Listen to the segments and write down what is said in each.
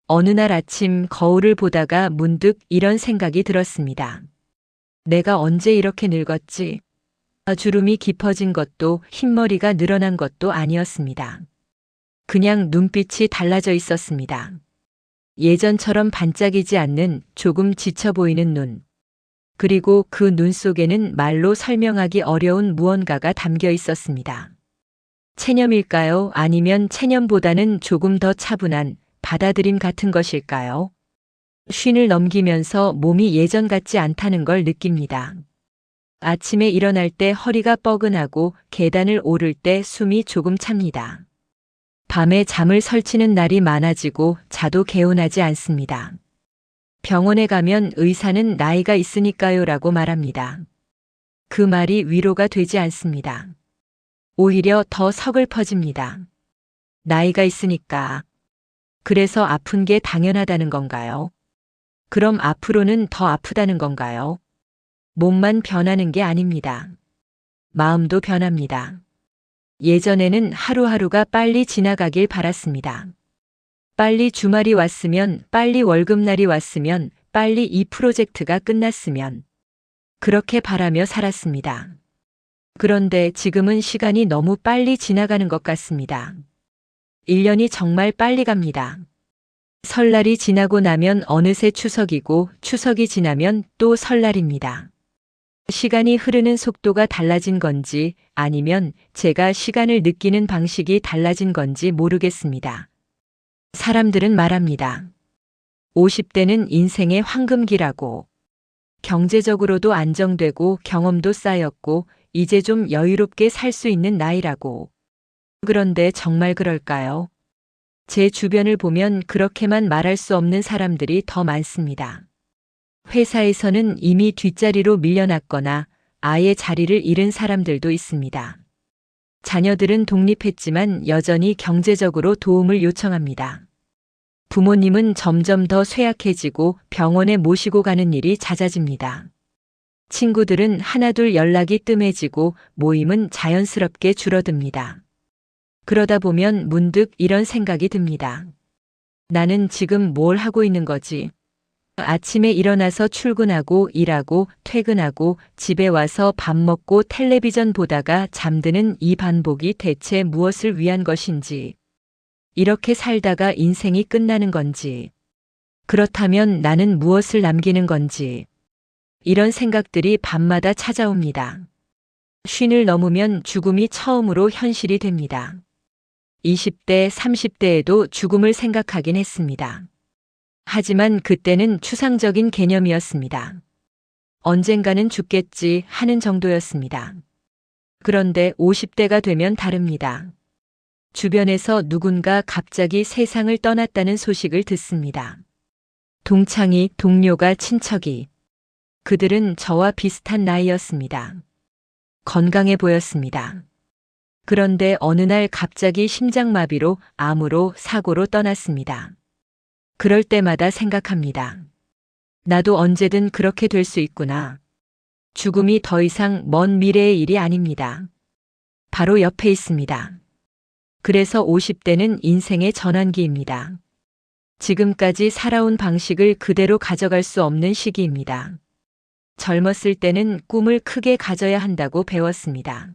어느 날 아침 거울을 보다가 문득 이런 생각이 들었습니다. 내가 언제 이렇게 늙었지? 주름이 깊어진 것도 흰머리가 늘어난 것도 아니었습니다. 그냥 눈빛이 달라져 있었습니다. 예전처럼 반짝이지 않는 조금 지쳐 보이는 눈. 그리고 그 눈 속에는 말로 설명하기 어려운 무언가가 담겨 있었습니다. 체념일까요? 아니면 체념보다는 조금 더 차분한 받아들임 같은 것일까요? 쉰을 넘기면서 몸이 예전 같지 않다는 걸 느낍니다. 아침에 일어날 때 허리가 뻐근하고 계단을 오를 때 숨이 조금 찹니다. 밤에 잠을 설치는 날이 많아지고 자도 개운하지 않습니다. 병원에 가면 의사는 나이가 있으니까요 라고 말합니다. 그 말이 위로가 되지 않습니다. 오히려 더 서글퍼집니다. 나이가 있으니까. 그래서 아픈 게 당연하다는 건가요? 그럼 앞으로는 더 아프다는 건가요? 몸만 변하는 게 아닙니다. 마음도 변합니다. 예전에는 하루하루가 빨리 지나가길 바랐습니다. 빨리 주말이 왔으면, 빨리 월급날이 왔으면, 빨리 이 프로젝트가 끝났으면. 그렇게 바라며 살았습니다. 그런데 지금은 시간이 너무 빨리 지나가는 것 같습니다. 1년이 정말 빨리 갑니다. 설날이 지나고 나면 어느새 추석이고 추석이 지나면 또 설날입니다. 시간이 흐르는 속도가 달라진 건지 아니면 제가 시간을 느끼는 방식이 달라진 건지 모르겠습니다. 사람들은 말합니다. 50대는 인생의 황금기라고. 경제적으로도 안정되고 경험도 쌓였고 이제 좀 여유롭게 살 수 있는 나이라고. 그런데 정말 그럴까요? 제 주변을 보면 그렇게만 말할 수 없는 사람들이 더 많습니다. 회사에서는 이미 뒷자리로 밀려났거나 아예 자리를 잃은 사람들도 있습니다. 자녀들은 독립했지만 여전히 경제적으로 도움을 요청합니다. 부모님은 점점 더 쇠약해지고 병원에 모시고 가는 일이 잦아집니다. 친구들은 하나둘 연락이 뜸해지고 모임은 자연스럽게 줄어듭니다. 그러다 보면 문득 이런 생각이 듭니다. 나는 지금 뭘 하고 있는 거지? 아침에 일어나서 출근하고 일하고 퇴근하고 집에 와서 밥 먹고 텔레비전 보다가 잠드는 이 반복이 대체 무엇을 위한 것인지. 이렇게 살다가 인생이 끝나는 건지. 그렇다면 나는 무엇을 남기는 건지. 이런 생각들이 밤마다 찾아옵니다. 쉰을 넘으면 죽음이 처음으로 현실이 됩니다. 20대, 30대에도 죽음을 생각하긴 했습니다. 하지만 그때는 추상적인 개념이었습니다. 언젠가는 죽겠지 하는 정도였습니다. 그런데 50대가 되면 다릅니다. 주변에서 누군가 갑자기 세상을 떠났다는 소식을 듣습니다. 동창이, 동료가, 친척이. 그들은 저와 비슷한 나이였습니다. 건강해 보였습니다. 그런데 어느 날 갑자기 심장마비로, 암으로, 사고로 떠났습니다. 그럴 때마다 생각합니다. 나도 언제든 그렇게 될 수 있구나. 죽음이 더 이상 먼 미래의 일이 아닙니다. 바로 옆에 있습니다. 그래서 50대는 인생의 전환기입니다. 지금까지 살아온 방식을 그대로 가져갈 수 없는 시기입니다. 젊었을 때는 꿈을 크게 가져야 한다고 배웠습니다.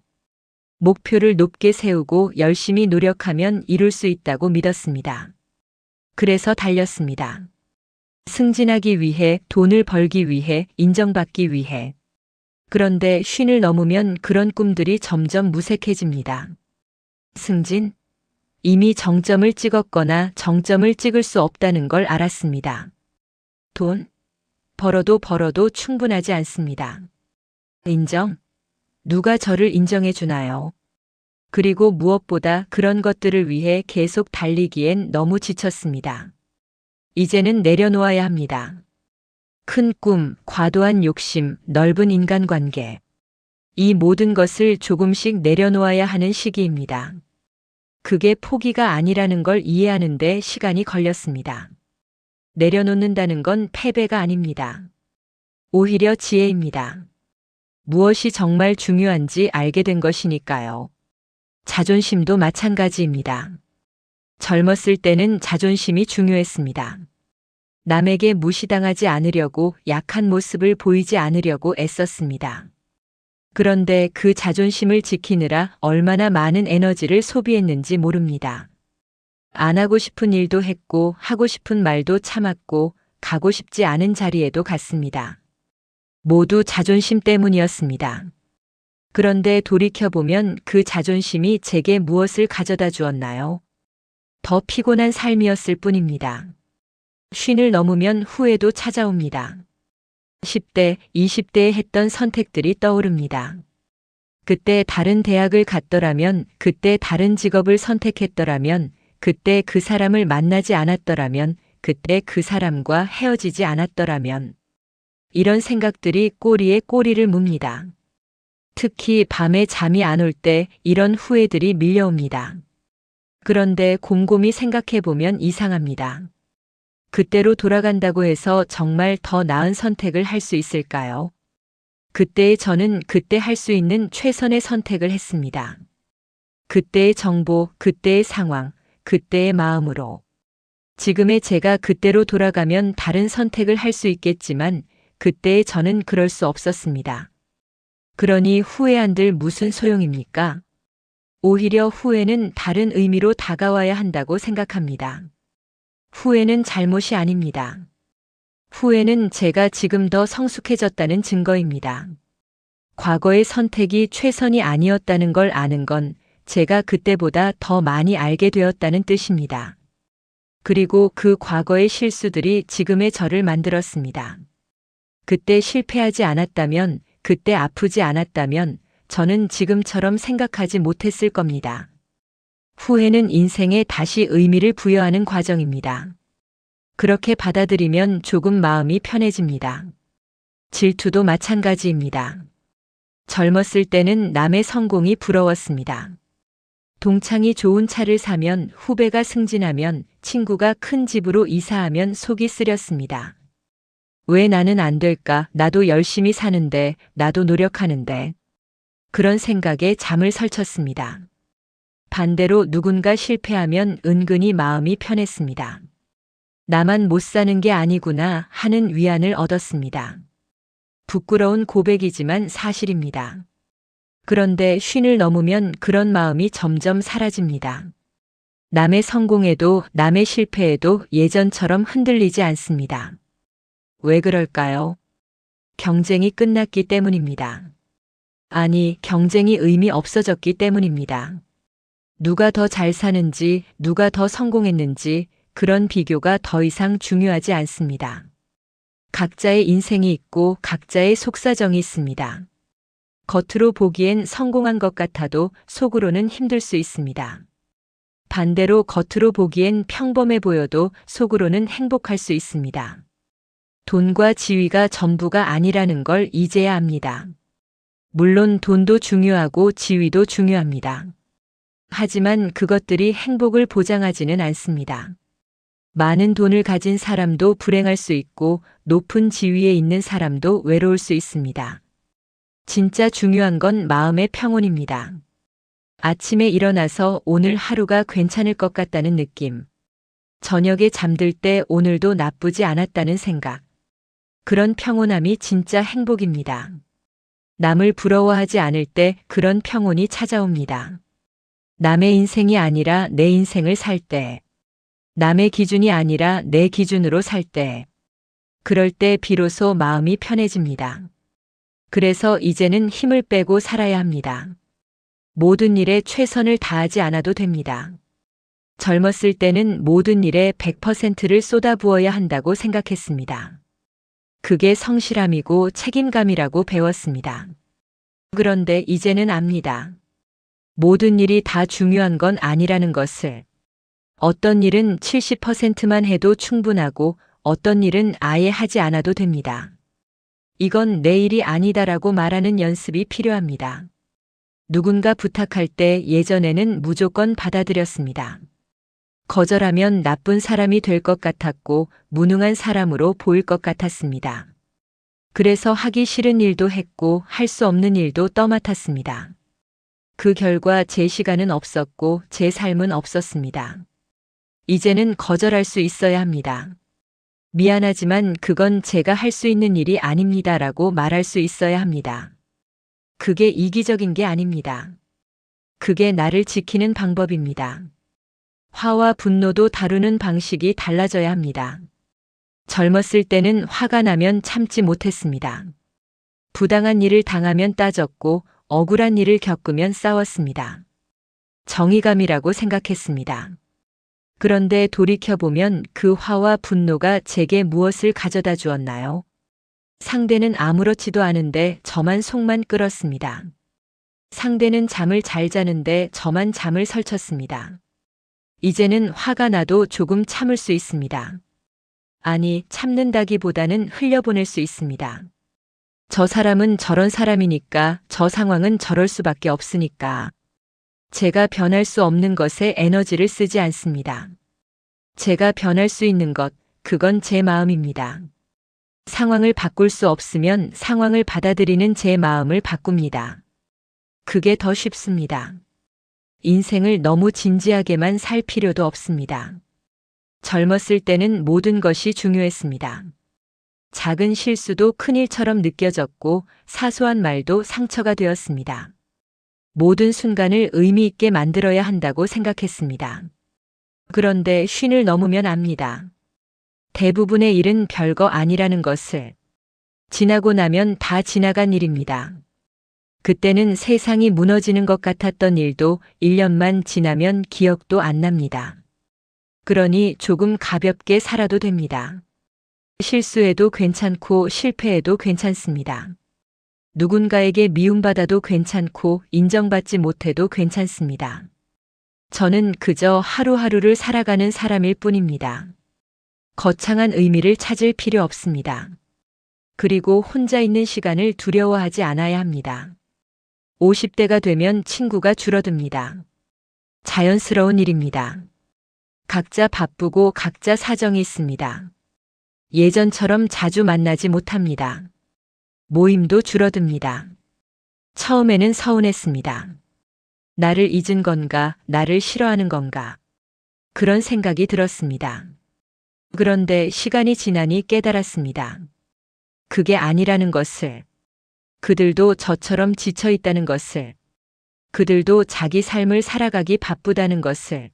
목표를 높게 세우고 열심히 노력하면 이룰 수 있다고 믿었습니다. 그래서 달렸습니다. 승진하기 위해, 돈을 벌기 위해, 인정받기 위해. 그런데 쉰을 넘으면 그런 꿈들이 점점 무색해집니다. 승진? 이미 정점을 찍었거나 정점을 찍을 수 없다는 걸 알았습니다. 돈? 벌어도 충분하지 않습니다. 인정? 누가 저를 인정해 주나요? 그리고 무엇보다 그런 것들을 위해 계속 달리기엔 너무 지쳤습니다. 이제는 내려놓아야 합니다. 큰 꿈, 과도한 욕심, 넓은 인간관계. 이 모든 것을 조금씩 내려놓아야 하는 시기입니다. 그게 포기가 아니라는 걸 이해하는데 시간이 걸렸습니다. 내려놓는다는 건 패배가 아닙니다. 오히려 지혜입니다. 무엇이 정말 중요한지 알게 된 것이니까요. 자존심도 마찬가지입니다. 젊었을 때는 자존심이 중요했습니다. 남에게 무시당하지 않으려고 약한 모습을 보이지 않으려고 애썼습니다. 그런데 그 자존심을 지키느라 얼마나 많은 에너지를 소비했는지 모릅니다. 안 하고 싶은 일도 했고 하고 싶은 말도 참았고 가고 싶지 않은 자리에도 갔습니다. 모두 자존심 때문이었습니다. 그런데 돌이켜보면 그 자존심이 제게 무엇을 가져다 주었나요? 더 피곤한 삶이었을 뿐입니다. 쉰을 넘으면 후회도 찾아옵니다. 10대, 20대에 했던 선택들이 떠오릅니다. 그때 다른 대학을 갔더라면, 그때 다른 직업을 선택했더라면, 그때 그 사람을 만나지 않았더라면, 그때 그 사람과 헤어지지 않았더라면. 이런 생각들이 꼬리에 꼬리를 뭅니다. 특히 밤에 잠이 안 올 때 이런 후회들이 밀려옵니다. 그런데 곰곰이 생각해보면 이상합니다. 그때로 돌아간다고 해서 정말 더 나은 선택을 할 수 있을까요? 그때의 저는 그때 할 수 있는 최선의 선택을 했습니다. 그때의 정보, 그때의 상황, 그때의 마음으로. 지금의 제가 그때로 돌아가면 다른 선택을 할 수 있겠지만 그때의 저는 그럴 수 없었습니다. 그러니 후회한들 무슨 소용입니까? 오히려 후회는 다른 의미로 다가와야 한다고 생각합니다. 후회는 잘못이 아닙니다. 후회는 제가 지금 더 성숙해졌다는 증거입니다. 과거의 선택이 최선이 아니었다는 걸 아는 건 제가 그때보다 더 많이 알게 되었다는 뜻입니다. 그리고 그 과거의 실수들이 지금의 저를 만들었습니다. 그때 실패하지 않았다면, 그때 아프지 않았다면 저는 지금처럼 생각하지 못했을 겁니다. 후회는 인생에 다시 의미를 부여하는 과정입니다. 그렇게 받아들이면 조금 마음이 편해집니다. 질투도 마찬가지입니다. 젊었을 때는 남의 성공이 부러웠습니다. 동창이 좋은 차를 사면, 후배가 승진하면, 친구가 큰 집으로 이사하면 속이 쓰렸습니다. 왜 나는 안 될까? 나도 열심히 사는데, 나도 노력하는데. 그런 생각에 잠을 설쳤습니다. 반대로 누군가 실패하면 은근히 마음이 편했습니다. 나만 못 사는 게 아니구나 하는 위안을 얻었습니다. 부끄러운 고백이지만 사실입니다. 그런데 쉰을 넘으면 그런 마음이 점점 사라집니다. 남의 성공에도 남의 실패에도 예전처럼 흔들리지 않습니다. 왜 그럴까요? 경쟁이 끝났기 때문입니다. 아니, 경쟁이 의미 없어졌기 때문입니다. 누가 더 잘 사는지, 누가 더 성공했는지 그런 비교가 더 이상 중요하지 않습니다. 각자의 인생이 있고 각자의 속사정이 있습니다. 겉으로 보기엔 성공한 것 같아도 속으로는 힘들 수 있습니다. 반대로 겉으로 보기엔 평범해 보여도 속으로는 행복할 수 있습니다. 돈과 지위가 전부가 아니라는 걸 이제야 압니다. 물론 돈도 중요하고 지위도 중요합니다. 하지만 그것들이 행복을 보장하지는 않습니다. 많은 돈을 가진 사람도 불행할 수 있고 높은 지위에 있는 사람도 외로울 수 있습니다. 진짜 중요한 건 마음의 평온입니다. 아침에 일어나서 오늘 하루가 괜찮을 것 같다는 느낌. 저녁에 잠들 때 오늘도 나쁘지 않았다는 생각. 그런 평온함이 진짜 행복입니다. 남을 부러워하지 않을 때 그런 평온이 찾아옵니다. 남의 인생이 아니라 내 인생을 살 때. 남의 기준이 아니라 내 기준으로 살 때. 그럴 때 비로소 마음이 편해집니다. 그래서 이제는 힘을 빼고 살아야 합니다. 모든 일에 최선을 다하지 않아도 됩니다. 젊었을 때는 모든 일에 100%를 쏟아부어야 한다고 생각했습니다. 그게 성실함이고 책임감이라고 배웠습니다. 그런데 이제는 압니다. 모든 일이 다 중요한 건 아니라는 것을. 어떤 일은 70%만 해도 충분하고 어떤 일은 아예 하지 않아도 됩니다. 이건 내 일이 아니다라고 말하는 연습이 필요합니다. 누군가 부탁할 때 예전에는 무조건 받아들였습니다. 거절하면 나쁜 사람이 될 것 같았고 무능한 사람으로 보일 것 같았습니다. 그래서 하기 싫은 일도 했고 할 수 없는 일도 떠맡았습니다. 그 결과 제 시간은 없었고 제 삶은 없었습니다. 이제는 거절할 수 있어야 합니다. 미안하지만 그건 제가 할 수 있는 일이 아닙니다라고 말할 수 있어야 합니다. 그게 이기적인 게 아닙니다. 그게 나를 지키는 방법입니다. 화와 분노도 다루는 방식이 달라져야 합니다. 젊었을 때는 화가 나면 참지 못했습니다. 부당한 일을 당하면 따졌고 억울한 일을 겪으면 싸웠습니다. 정의감이라고 생각했습니다. 그런데 돌이켜보면 그 화와 분노가 제게 무엇을 가져다 주었나요? 상대는 아무렇지도 않은데 저만 속만 끓었습니다. 상대는 잠을 잘 자는데 저만 잠을 설쳤습니다. 이제는 화가 나도 조금 참을 수 있습니다. 아니, 참는다기보다는 흘려보낼 수 있습니다. 저 사람은 저런 사람이니까, 저 상황은 저럴 수밖에 없으니까. 제가 변할 수 없는 것에 에너지를 쓰지 않습니다. 제가 변할 수 있는 것, 그건 제 마음입니다. 상황을 바꿀 수 없으면 상황을 받아들이는 제 마음을 바꿉니다. 그게 더 쉽습니다. 인생을 너무 진지하게만 살 필요도 없습니다. 젊었을 때는 모든 것이 중요했습니다. 작은 실수도 큰일처럼 느껴졌고 사소한 말도 상처가 되었습니다. 모든 순간을 의미 있게 만들어야 한다고 생각했습니다. 그런데 쉰을 넘으면 압니다. 대부분의 일은 별거 아니라는 것을. 지나고 나면 다 지나간 일입니다. 그때는 세상이 무너지는 것 같았던 일도 1년만 지나면 기억도 안 납니다. 그러니 조금 가볍게 살아도 됩니다. 실수해도 괜찮고 실패해도 괜찮습니다. 누군가에게 미움받아도 괜찮고 인정받지 못해도 괜찮습니다. 저는 그저 하루하루를 살아가는 사람일 뿐입니다. 거창한 의미를 찾을 필요 없습니다. 그리고 혼자 있는 시간을 두려워하지 않아야 합니다. 50대가 되면 친구가 줄어듭니다. 자연스러운 일입니다. 각자 바쁘고 각자 사정이 있습니다. 예전처럼 자주 만나지 못합니다. 모임도 줄어듭니다. 처음에는 서운했습니다. 나를 잊은 건가, 나를 싫어하는 건가. 그런 생각이 들었습니다. 그런데 시간이 지나니 깨달았습니다. 그게 아니라는 것을. 그들도 저처럼 지쳐 있다는 것을. 그들도 자기 삶을 살아가기 바쁘다는 것을.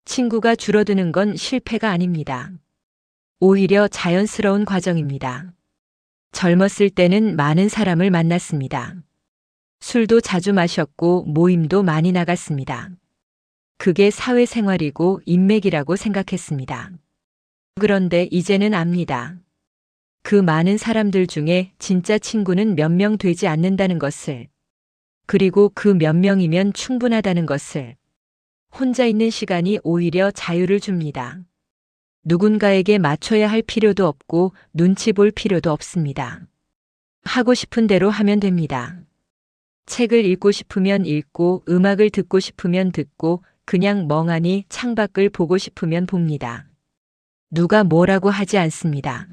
친구가 줄어드는 건 실패가 아닙니다. 오히려 자연스러운 과정입니다. 젊었을 때는 많은 사람을 만났습니다. 술도 자주 마셨고 모임도 많이 나갔습니다. 그게 사회생활이고 인맥이라고 생각했습니다. 그런데 이제는 압니다. 그 많은 사람들 중에 진짜 친구는 몇 명 되지 않는다는 것을. 그리고 그 몇 명이면 충분하다는 것을. 혼자 있는 시간이 오히려 자유를 줍니다. 누군가에게 맞춰야 할 필요도 없고 눈치 볼 필요도 없습니다. 하고 싶은 대로 하면 됩니다. 책을 읽고 싶으면 읽고 음악을 듣고 싶으면 듣고 그냥 멍하니 창밖을 보고 싶으면 봅니다. 누가 뭐라고 하지 않습니다.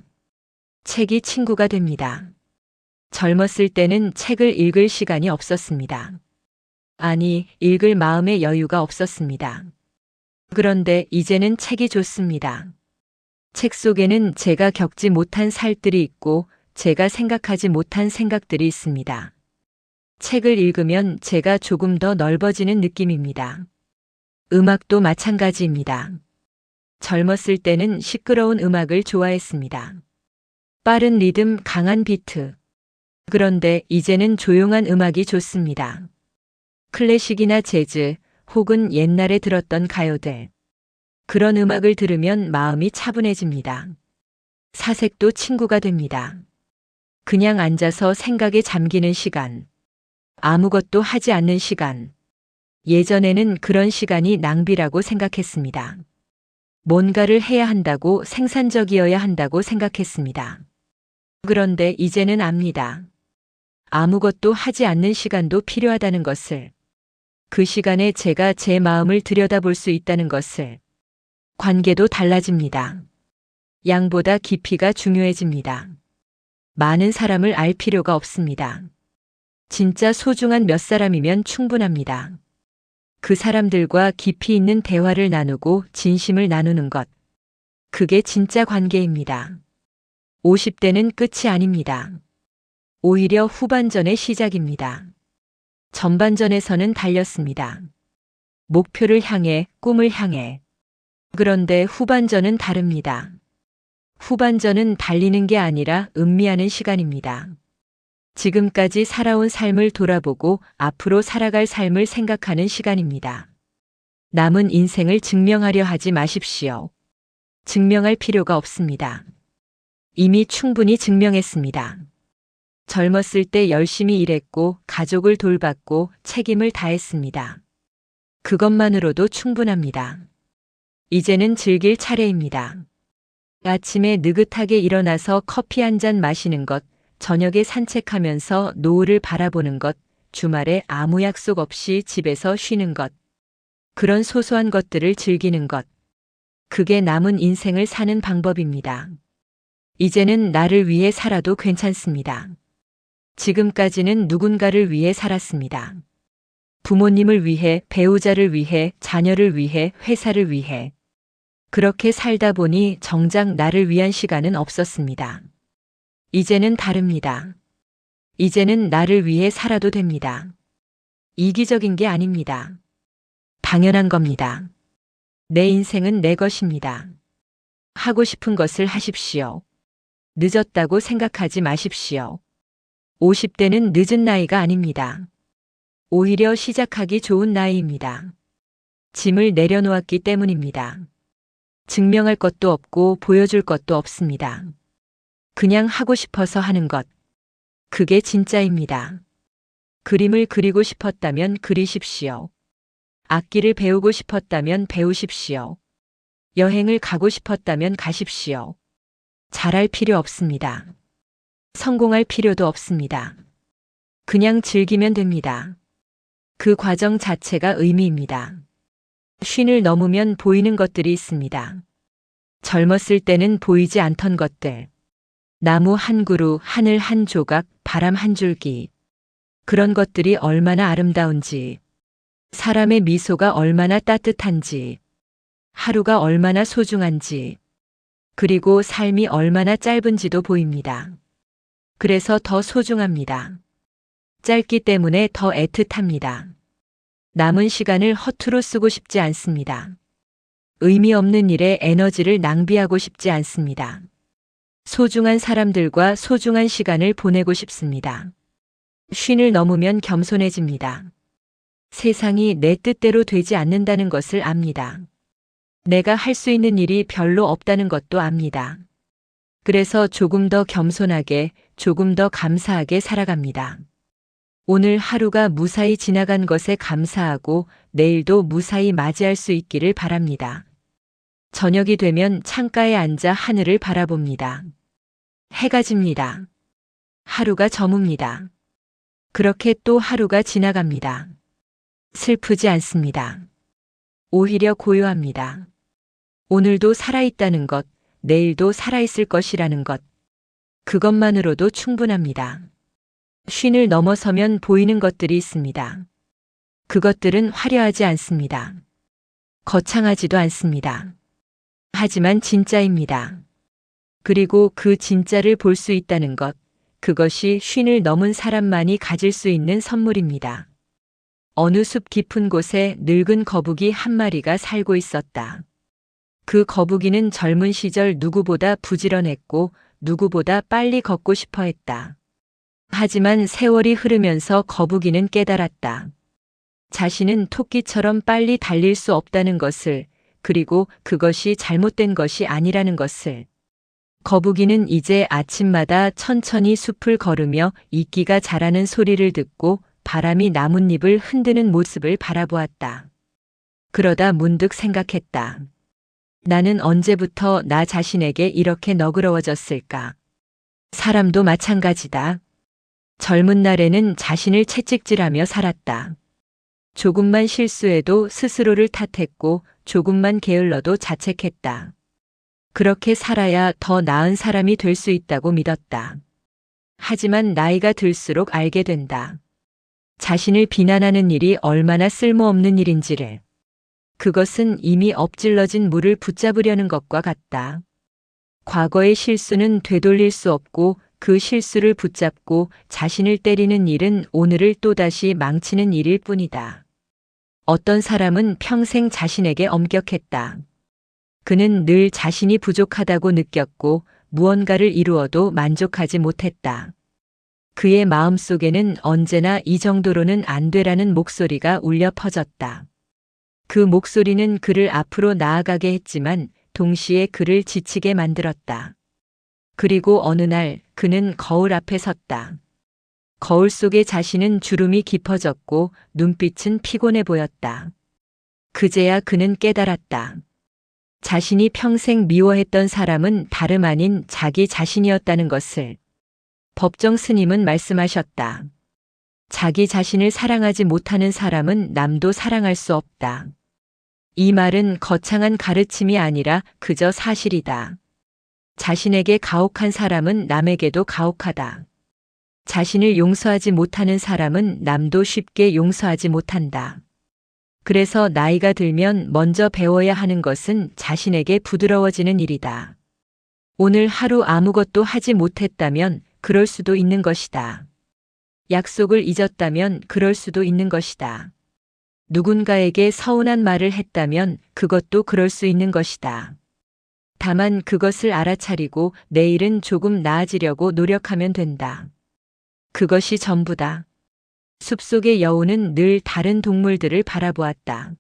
책이 친구가 됩니다. 젊었을 때는 책을 읽을 시간이 없었습니다. 아니, 읽을 마음의 여유가 없었습니다. 그런데 이제는 책이 좋습니다. 책 속에는 제가 겪지 못한 살들이 있고 제가 생각하지 못한 생각들이 있습니다. 책을 읽으면 제가 조금 더 넓어지는 느낌입니다. 음악도 마찬가지입니다. 젊었을 때는 시끄러운 음악을 좋아했습니다. 빠른 리듬, 강한 비트. 그런데 이제는 조용한 음악이 좋습니다. 클래식이나 재즈 혹은 옛날에 들었던 가요들. 그런 음악을 들으면 마음이 차분해집니다. 사색도 친구가 됩니다. 그냥 앉아서 생각에 잠기는 시간. 아무것도 하지 않는 시간. 예전에는 그런 시간이 낭비라고 생각했습니다. 뭔가를 해야 한다고, 생산적이어야 한다고 생각했습니다. 그런데 이제는 압니다. 아무것도 하지 않는 시간도 필요하다는 것을. 그 시간에 제가 제 마음을 들여다볼 수 있다는 것을. 관계도 달라집니다. 양보다 깊이가 중요해집니다. 많은 사람을 알 필요가 없습니다. 진짜 소중한 몇 사람이면 충분합니다. 그 사람들과 깊이 있는 대화를 나누고 진심을 나누는 것. 그게 진짜 관계입니다. 50대는 끝이 아닙니다. 오히려 후반전의 시작입니다. 전반전에서는 달렸습니다. 목표를 향해, 꿈을 향해. 그런데 후반전은 다릅니다. 후반전은 달리는 게 아니라 음미하는 시간입니다. 지금까지 살아온 삶을 돌아보고 앞으로 살아갈 삶을 생각하는 시간입니다. 남은 인생을 증명하려 하지 마십시오. 증명할 필요가 없습니다. 이미 충분히 증명했습니다. 젊었을 때 열심히 일했고 가족을 돌봤고 책임을 다했습니다. 그것만으로도 충분합니다. 이제는 즐길 차례입니다. 아침에 느긋하게 일어나서 커피 한 잔 마시는 것, 저녁에 산책하면서 노을을 바라보는 것, 주말에 아무 약속 없이 집에서 쉬는 것. 그런 소소한 것들을 즐기는 것. 그게 남은 인생을 사는 방법입니다. 이제는 나를 위해 살아도 괜찮습니다. 지금까지는 누군가를 위해 살았습니다. 부모님을 위해, 배우자를 위해, 자녀를 위해, 회사를 위해. 그렇게 살다 보니 정작 나를 위한 시간은 없었습니다. 이제는 다릅니다. 이제는 나를 위해 살아도 됩니다. 이기적인 게 아닙니다. 당연한 겁니다. 내 인생은 내 것입니다. 하고 싶은 것을 하십시오. 늦었다고 생각하지 마십시오. 50대는 늦은 나이가 아닙니다. 오히려 시작하기 좋은 나이입니다. 짐을 내려놓았기 때문입니다. 증명할 것도 없고 보여줄 것도 없습니다. 그냥 하고 싶어서 하는 것. 그게 진짜입니다. 그림을 그리고 싶었다면 그리십시오. 악기를 배우고 싶었다면 배우십시오. 여행을 가고 싶었다면 가십시오. 잘할 필요 없습니다. 성공할 필요도 없습니다. 그냥 즐기면 됩니다. 그 과정 자체가 의미입니다. 쉰을 넘으면 보이는 것들이 있습니다. 젊었을 때는 보이지 않던 것들. 나무 한 그루, 하늘 한 조각, 바람 한 줄기. 그런 것들이 얼마나 아름다운지. 사람의 미소가 얼마나 따뜻한지. 하루가 얼마나 소중한지. 그리고 삶이 얼마나 짧은지도 보입니다. 그래서 더 소중합니다. 짧기 때문에 더 애틋합니다. 남은 시간을 허투루 쓰고 싶지 않습니다. 의미 없는 일에 에너지를 낭비하고 싶지 않습니다. 소중한 사람들과 소중한 시간을 보내고 싶습니다. 쉰을 넘으면 겸손해집니다. 세상이 내 뜻대로 되지 않는다는 것을 압니다. 내가 할 수 있는 일이 별로 없다는 것도 압니다. 그래서 조금 더 겸손하게, 조금 더 감사하게 살아갑니다. 오늘 하루가 무사히 지나간 것에 감사하고 내일도 무사히 맞이할 수 있기를 바랍니다. 저녁이 되면 창가에 앉아 하늘을 바라봅니다. 해가 집니다. 하루가 저뭅니다. 그렇게 또 하루가 지나갑니다. 슬프지 않습니다. 오히려 고요합니다. 오늘도 살아있다는 것, 내일도 살아있을 것이라는 것. 그것만으로도 충분합니다. 쉰을 넘어서면 보이는 것들이 있습니다. 그것들은 화려하지 않습니다. 거창하지도 않습니다. 하지만 진짜입니다. 그리고 그 진짜를 볼 수 있다는 것, 그것이 쉰을 넘은 사람만이 가질 수 있는 선물입니다. 어느 숲 깊은 곳에 늙은 거북이 한 마리가 살고 있었다. 그 거북이는 젊은 시절 누구보다 부지런했고 누구보다 빨리 걷고 싶어 했다. 하지만 세월이 흐르면서 거북이는 깨달았다. 자신은 토끼처럼 빨리 달릴 수 없다는 것을, 그리고 그것이 잘못된 것이 아니라는 것을. 거북이는 이제 아침마다 천천히 숲을 걸으며 이끼가 자라는 소리를 듣고 바람이 나뭇잎을 흔드는 모습을 바라보았다. 그러다 문득 생각했다. 나는 언제부터 나 자신에게 이렇게 너그러워졌을까? 사람도 마찬가지다. 젊은 날에는 자신을 채찍질하며 살았다. 조금만 실수해도 스스로를 탓했고 조금만 게을러도 자책했다. 그렇게 살아야 더 나은 사람이 될 수 있다고 믿었다. 하지만 나이가 들수록 알게 된다. 자신을 비난하는 일이 얼마나 쓸모없는 일인지를. 그것은 이미 엎질러진 물을 붙잡으려는 것과 같다. 과거의 실수는 되돌릴 수 없고 그 실수를 붙잡고 자신을 때리는 일은 오늘을 또다시 망치는 일일 뿐이다. 어떤 사람은 평생 자신에게 엄격했다. 그는 늘 자신이 부족하다고 느꼈고 무언가를 이루어도 만족하지 못했다. 그의 마음속에는 언제나 이 정도로는 안 되라는 목소리가 울려 퍼졌다. 그 목소리는 그를 앞으로 나아가게 했지만 동시에 그를 지치게 만들었다. 그리고 어느 날 그는 거울 앞에 섰다. 거울 속의 자신은 주름이 깊어졌고 눈빛은 피곤해 보였다. 그제야 그는 깨달았다. 자신이 평생 미워했던 사람은 다름 아닌 자기 자신이었다는 것을. 법정 스님은 말씀하셨다. 자기 자신을 사랑하지 못하는 사람은 남도 사랑할 수 없다. 이 말은 거창한 가르침이 아니라 그저 사실이다. 자신에게 가혹한 사람은 남에게도 가혹하다. 자신을 용서하지 못하는 사람은 남도 쉽게 용서하지 못한다. 그래서 나이가 들면 먼저 배워야 하는 것은 자신에게 부드러워지는 일이다. 오늘 하루 아무것도 하지 못했다면 그럴 수도 있는 것이다. 약속을 잊었다면 그럴 수도 있는 것이다. 누군가에게 서운한 말을 했다면 그것도 그럴 수 있는 것이다. 다만 그것을 알아차리고 내일은 조금 나아지려고 노력하면 된다. 그것이 전부다. 숲속의 여우는 늘 다른 동물들을 바라보았다.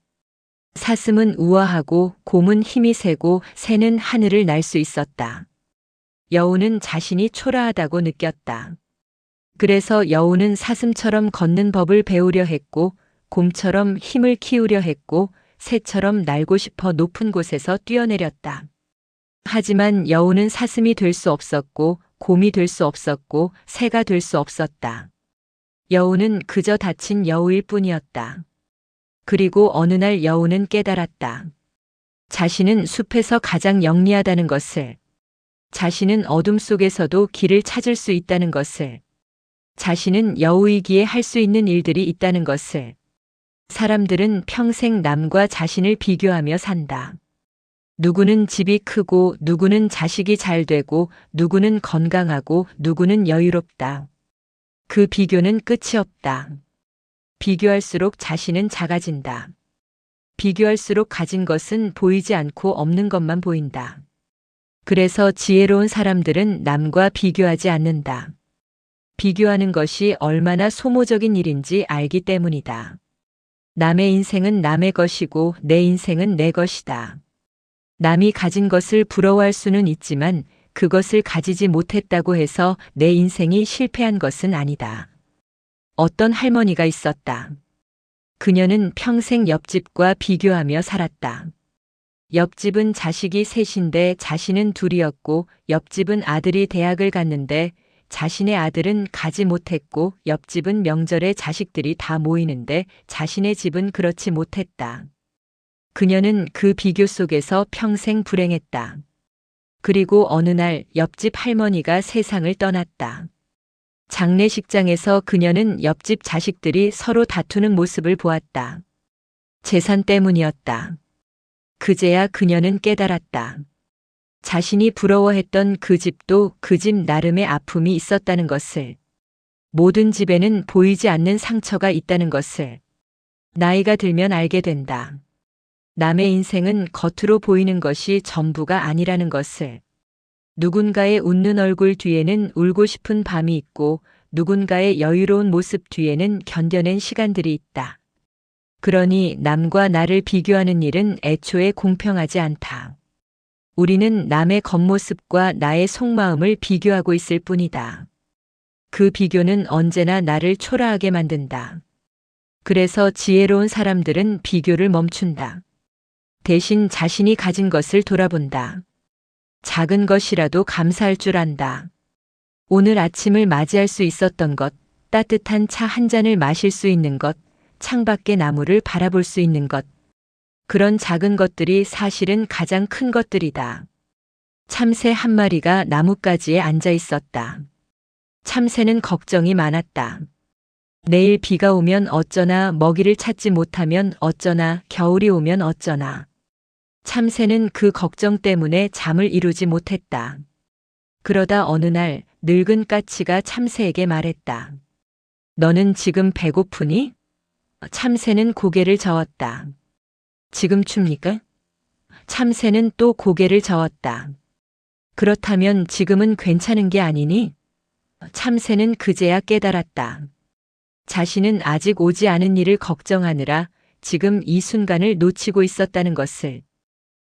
사슴은 우아하고 곰은 힘이 세고 새는 하늘을 날 수 있었다. 여우는 자신이 초라하다고 느꼈다. 그래서 여우는 사슴처럼 걷는 법을 배우려 했고 곰처럼 힘을 키우려 했고 새처럼 날고 싶어 높은 곳에서 뛰어내렸다. 하지만 여우는 사슴이 될 수 없었고 곰이 될 수 없었고 새가 될 수 없었다. 여우는 그저 다친 여우일 뿐이었다. 그리고 어느 날 여우는 깨달았다. 자신은 숲에서 가장 영리하다는 것을. 자신은 어둠 속에서도 길을 찾을 수 있다는 것을. 자신은 여우이기에 할 수 있는 일들이 있다는 것을. 사람들은 평생 남과 자신을 비교하며 산다. 누구는 집이 크고 누구는 자식이 잘 되고 누구는 건강하고 누구는 여유롭다. 그 비교는 끝이 없다. 비교할수록 자신은 작아진다. 비교할수록 가진 것은 보이지 않고 없는 것만 보인다. 그래서 지혜로운 사람들은 남과 비교하지 않는다. 비교하는 것이 얼마나 소모적인 일인지 알기 때문이다. 남의 인생은 남의 것이고 내 인생은 내 것이다. 남이 가진 것을 부러워할 수는 있지만 그것을 가지지 못했다고 해서 내 인생이 실패한 것은 아니다. 어떤 할머니가 있었다. 그녀는 평생 옆집과 비교하며 살았다. 옆집은 자식이 셋인데 자신은 둘이었고 옆집은 아들이 대학을 갔는데 자신의 아들은 가지 못했고 옆집은 명절에 자식들이 다 모이는데 자신의 집은 그렇지 못했다. 그녀는 그 비교 속에서 평생 불행했다. 그리고 어느 날 옆집 할머니가 세상을 떠났다. 장례식장에서 그녀는 옆집 자식들이 서로 다투는 모습을 보았다. 재산 때문이었다. 그제야 그녀는 깨달았다. 자신이 부러워했던 그 집도 그 집 나름의 아픔이 있었다는 것을. 모든 집에는 보이지 않는 상처가 있다는 것을. 나이가 들면 알게 된다. 남의 인생은 겉으로 보이는 것이 전부가 아니라는 것을. 누군가의 웃는 얼굴 뒤에는 울고 싶은 밤이 있고 누군가의 여유로운 모습 뒤에는 견뎌낸 시간들이 있다. 그러니 남과 나를 비교하는 일은 애초에 공평하지 않다. 우리는 남의 겉모습과 나의 속마음을 비교하고 있을 뿐이다. 그 비교는 언제나 나를 초라하게 만든다. 그래서 지혜로운 사람들은 비교를 멈춘다. 대신 자신이 가진 것을 돌아본다. 작은 것이라도 감사할 줄 안다. 오늘 아침을 맞이할 수 있었던 것, 따뜻한 차 한 잔을 마실 수 있는 것, 창밖의 나무를 바라볼 수 있는 것. 그런 작은 것들이 사실은 가장 큰 것들이다. 참새 한 마리가 나뭇가지에 앉아 있었다. 참새는 걱정이 많았다. 내일 비가 오면 어쩌나, 먹이를 찾지 못하면 어쩌나, 겨울이 오면 어쩌나. 참새는 그 걱정 때문에 잠을 이루지 못했다. 그러다 어느 날 늙은 까치가 참새에게 말했다. 너는 지금 배고프니? 참새는 고개를 저었다. 지금 춥니까? 참새는 또 고개를 저었다. 그렇다면 지금은 괜찮은 게 아니니? 참새는 그제야 깨달았다. 자신은 아직 오지 않은 일을 걱정하느라 지금 이 순간을 놓치고 있었다는 것을.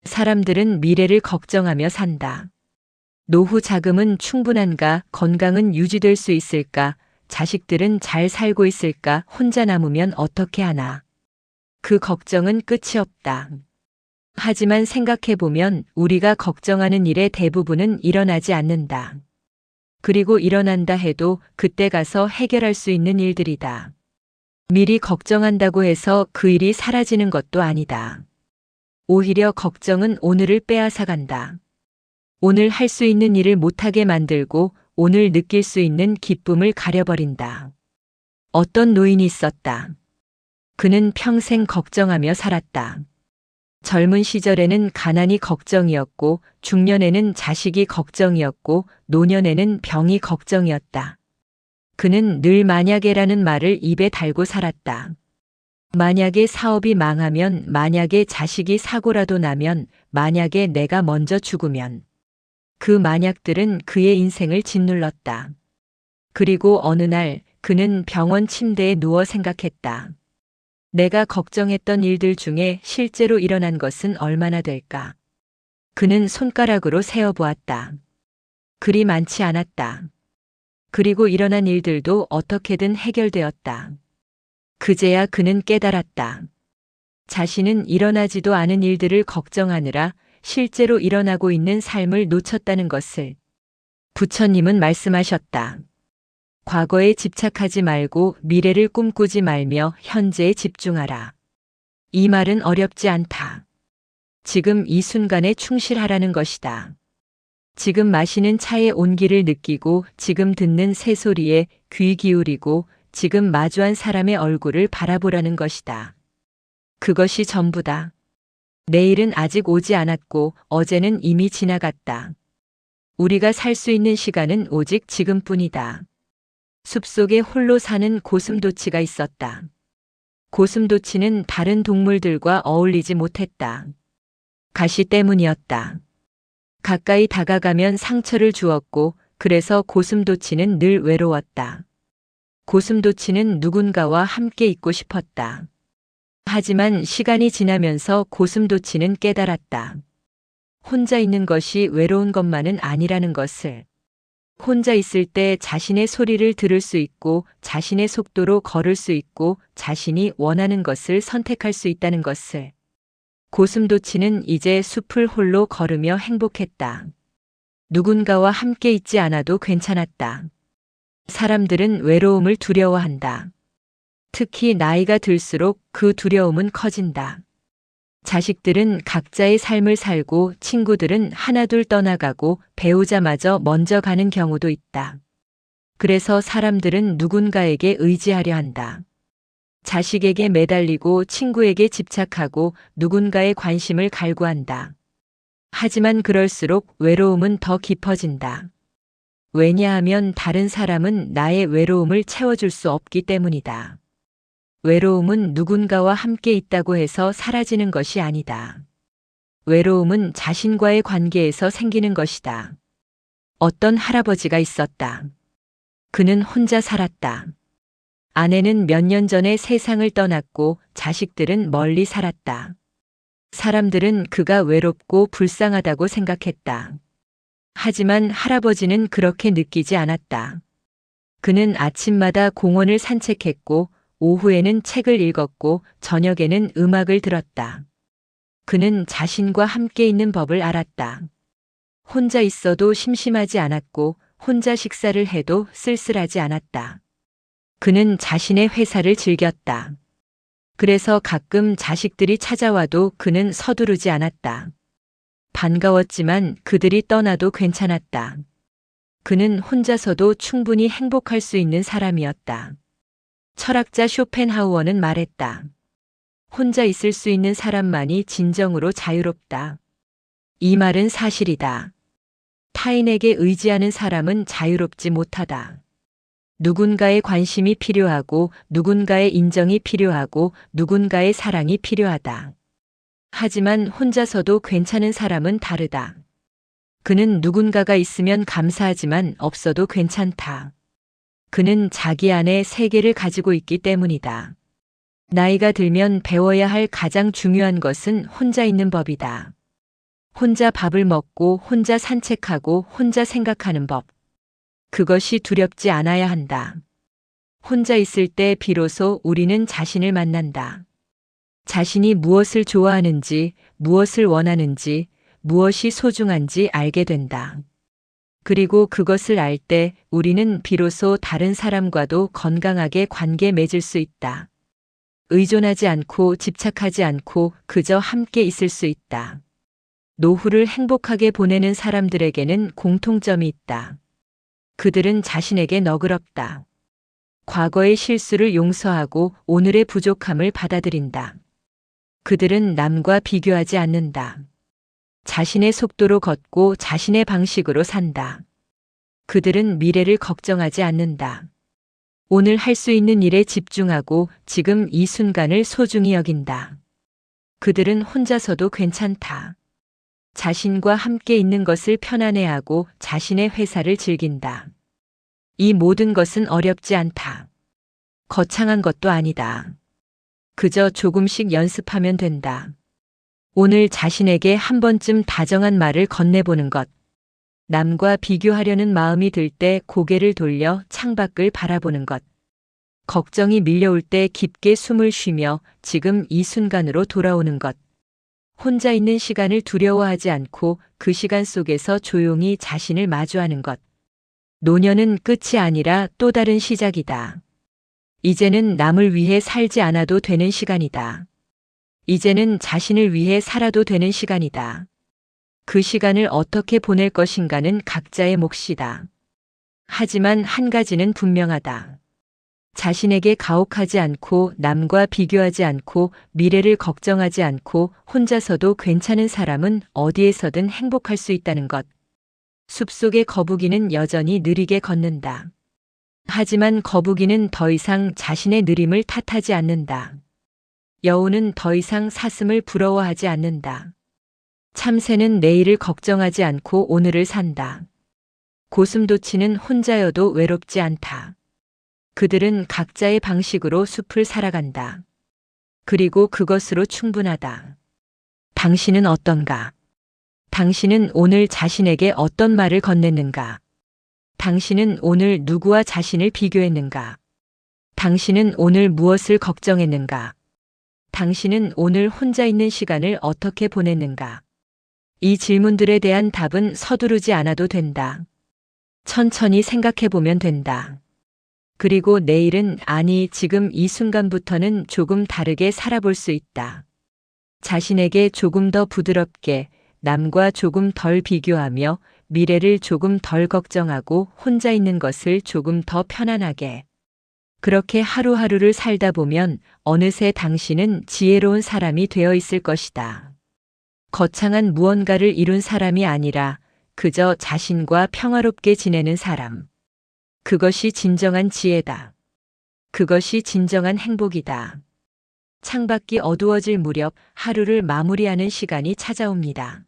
사람들은 미래를 걱정하며 산다. 노후 자금은 충분한가? 건강은 유지될 수 있을까? 자식들은 잘 살고 있을까? 혼자 남으면 어떻게 하나? 그 걱정은 끝이 없다. 하지만 생각해보면 우리가 걱정하는 일의 대부분은 일어나지 않는다. 그리고 일어난다 해도 그때 가서 해결할 수 있는 일들이다. 미리 걱정한다고 해서 그 일이 사라지는 것도 아니다. 오히려 걱정은 오늘을 빼앗아간다. 오늘 할 수 있는 일을 못하게 만들고 오늘 느낄 수 있는 기쁨을 가려버린다. 어떤 노인이 있었다. 그는 평생 걱정하며 살았다. 젊은 시절에는 가난이 걱정이었고, 중년에는 자식이 걱정이었고, 노년에는 병이 걱정이었다. 그는 늘 만약에라는 말을 입에 달고 살았다. 만약에 사업이 망하면, 만약에 자식이 사고라도 나면, 만약에 내가 먼저 죽으면. 그 만약들은 그의 인생을 짓눌렀다. 그리고 어느 날 그는 병원 침대에 누워 생각했다. 내가 걱정했던 일들 중에 실제로 일어난 것은 얼마나 될까? 그는 손가락으로 세어보았다. 그리 많지 않았다. 그리고 일어난 일들도 어떻게든 해결되었다. 그제야 그는 깨달았다. 자신은 일어나지도 않은 일들을 걱정하느라 실제로 일어나고 있는 삶을 놓쳤다는 것을. 부처님은 말씀하셨다. 과거에 집착하지 말고 미래를 꿈꾸지 말며 현재에 집중하라. 이 말은 어렵지 않다. 지금 이 순간에 충실하라는 것이다. 지금 마시는 차의 온기를 느끼고 지금 듣는 새소리에 귀 기울이고 지금 마주한 사람의 얼굴을 바라보라는 것이다. 그것이 전부다. 내일은 아직 오지 않았고 어제는 이미 지나갔다. 우리가 살 수 있는 시간은 오직 지금뿐이다. 숲속에 홀로 사는 고슴도치가 있었다. 고슴도치는 다른 동물들과 어울리지 못했다. 가시 때문이었다. 가까이 다가가면 상처를 주었고 그래서 고슴도치는 늘 외로웠다. 고슴도치는 누군가와 함께 있고 싶었다. 하지만 시간이 지나면서 고슴도치는 깨달았다. 혼자 있는 것이 외로운 것만은 아니라는 것을. 혼자 있을 때 자신의 소리를 들을 수 있고 자신의 속도로 걸을 수 있고 자신이 원하는 것을 선택할 수 있다는 것을. 고슴도치는 이제 숲을 홀로 걸으며 행복했다. 누군가와 함께 있지 않아도 괜찮았다. 사람들은 외로움을 두려워한다. 특히 나이가 들수록 그 두려움은 커진다. 자식들은 각자의 삶을 살고 친구들은 하나둘 떠나가고 배우자마저 먼저 가는 경우도 있다. 그래서 사람들은 누군가에게 의지하려 한다. 자식에게 매달리고 친구에게 집착하고 누군가의 관심을 갈구한다. 하지만 그럴수록 외로움은 더 깊어진다. 왜냐하면 다른 사람은 나의 외로움을 채워줄 수 없기 때문이다. 외로움은 누군가와 함께 있다고 해서 사라지는 것이 아니다. 외로움은 자신과의 관계에서 생기는 것이다. 어떤 할아버지가 있었다. 그는 혼자 살았다. 아내는 몇 년 전에 세상을 떠났고 자식들은 멀리 살았다. 사람들은 그가 외롭고 불쌍하다고 생각했다. 하지만 할아버지는 그렇게 느끼지 않았다. 그는 아침마다 공원을 산책했고 오후에는 책을 읽었고 저녁에는 음악을 들었다. 그는 자신과 함께 있는 법을 알았다. 혼자 있어도 심심하지 않았고 혼자 식사를 해도 쓸쓸하지 않았다. 그는 자신의 회사를 즐겼다. 그래서 가끔 자식들이 찾아와도 그는 서두르지 않았다. 반가웠지만 그들이 떠나도 괜찮았다. 그는 혼자서도 충분히 행복할 수 있는 사람이었다. 철학자 쇼펜하우어는 말했다. 혼자 있을 수 있는 사람만이 진정으로 자유롭다. 이 말은 사실이다. 타인에게 의지하는 사람은 자유롭지 못하다. 누군가의 관심이 필요하고 누군가의 인정이 필요하고 누군가의 사랑이 필요하다. 하지만 혼자서도 괜찮은 사람은 다르다. 그는 누군가가 있으면 감사하지만 없어도 괜찮다. 그는 자기 안에 세계를 가지고 있기 때문이다. 나이가 들면 배워야 할 가장 중요한 것은 혼자 있는 법이다. 혼자 밥을 먹고 혼자 산책하고 혼자 생각하는 법. 그것이 두렵지 않아야 한다. 혼자 있을 때 비로소 우리는 자신을 만난다. 자신이 무엇을 좋아하는지, 무엇을 원하는지, 무엇이 소중한지 알게 된다. 그리고 그것을 알 때 우리는 비로소 다른 사람과도 건강하게 관계 맺을 수 있다. 의존하지 않고 집착하지 않고 그저 함께 있을 수 있다. 노후를 행복하게 보내는 사람들에게는 공통점이 있다. 그들은 자신에게 너그럽다. 과거의 실수를 용서하고 오늘의 부족함을 받아들인다. 그들은 남과 비교하지 않는다. 자신의 속도로 걷고 자신의 방식으로 산다. 그들은 미래를 걱정하지 않는다. 오늘 할 수 있는 일에 집중하고 지금 이 순간을 소중히 여긴다. 그들은 혼자서도 괜찮다. 자신과 함께 있는 것을 편안해하고 자신의 회사를 즐긴다. 이 모든 것은 어렵지 않다. 거창한 것도 아니다. 그저 조금씩 연습하면 된다. 오늘 자신에게 한 번쯤 다정한 말을 건네보는 것. 남과 비교하려는 마음이 들 때 고개를 돌려 창밖을 바라보는 것. 걱정이 밀려올 때 깊게 숨을 쉬며 지금 이 순간으로 돌아오는 것. 혼자 있는 시간을 두려워하지 않고 그 시간 속에서 조용히 자신을 마주하는 것. 노년은 끝이 아니라 또 다른 시작이다. 이제는 남을 위해 살지 않아도 되는 시간이다. 이제는 자신을 위해 살아도 되는 시간이다. 그 시간을 어떻게 보낼 것인가는 각자의 몫이다. 하지만 한 가지는 분명하다. 자신에게 가혹하지 않고 남과 비교하지 않고 미래를 걱정하지 않고 혼자서도 괜찮은 사람은 어디에서든 행복할 수 있다는 것. 숲속의 거북이는 여전히 느리게 걷는다. 하지만 거북이는 더 이상 자신의 느림을 탓하지 않는다. 여우는 더 이상 사슴을 부러워하지 않는다. 참새는 내일을 걱정하지 않고 오늘을 산다. 고슴도치는 혼자여도 외롭지 않다. 그들은 각자의 방식으로 숲을 살아간다. 그리고 그것으로 충분하다. 당신은 어떤가? 당신은 오늘 자신에게 어떤 말을 건넸는가? 당신은 오늘 누구와 자신을 비교했는가? 당신은 오늘 무엇을 걱정했는가? 당신은 오늘 혼자 있는 시간을 어떻게 보냈는가? 이 질문들에 대한 답은 서두르지 않아도 된다. 천천히 생각해 보면 된다. 그리고 내일은 아니 지금 이 순간부터는 조금 다르게 살아볼 수 있다. 자신에게 조금 더 부드럽게, 남과 조금 덜 비교하며 미래를 조금 덜 걱정하고 혼자 있는 것을 조금 더 편안하게. 그렇게 하루하루를 살다 보면 어느새 당신은 지혜로운 사람이 되어 있을 것이다. 거창한 무언가를 이룬 사람이 아니라 그저 자신과 평화롭게 지내는 사람. 그것이 진정한 지혜다. 그것이 진정한 행복이다. 창밖이 어두워질 무렵 하루를 마무리하는 시간이 찾아옵니다.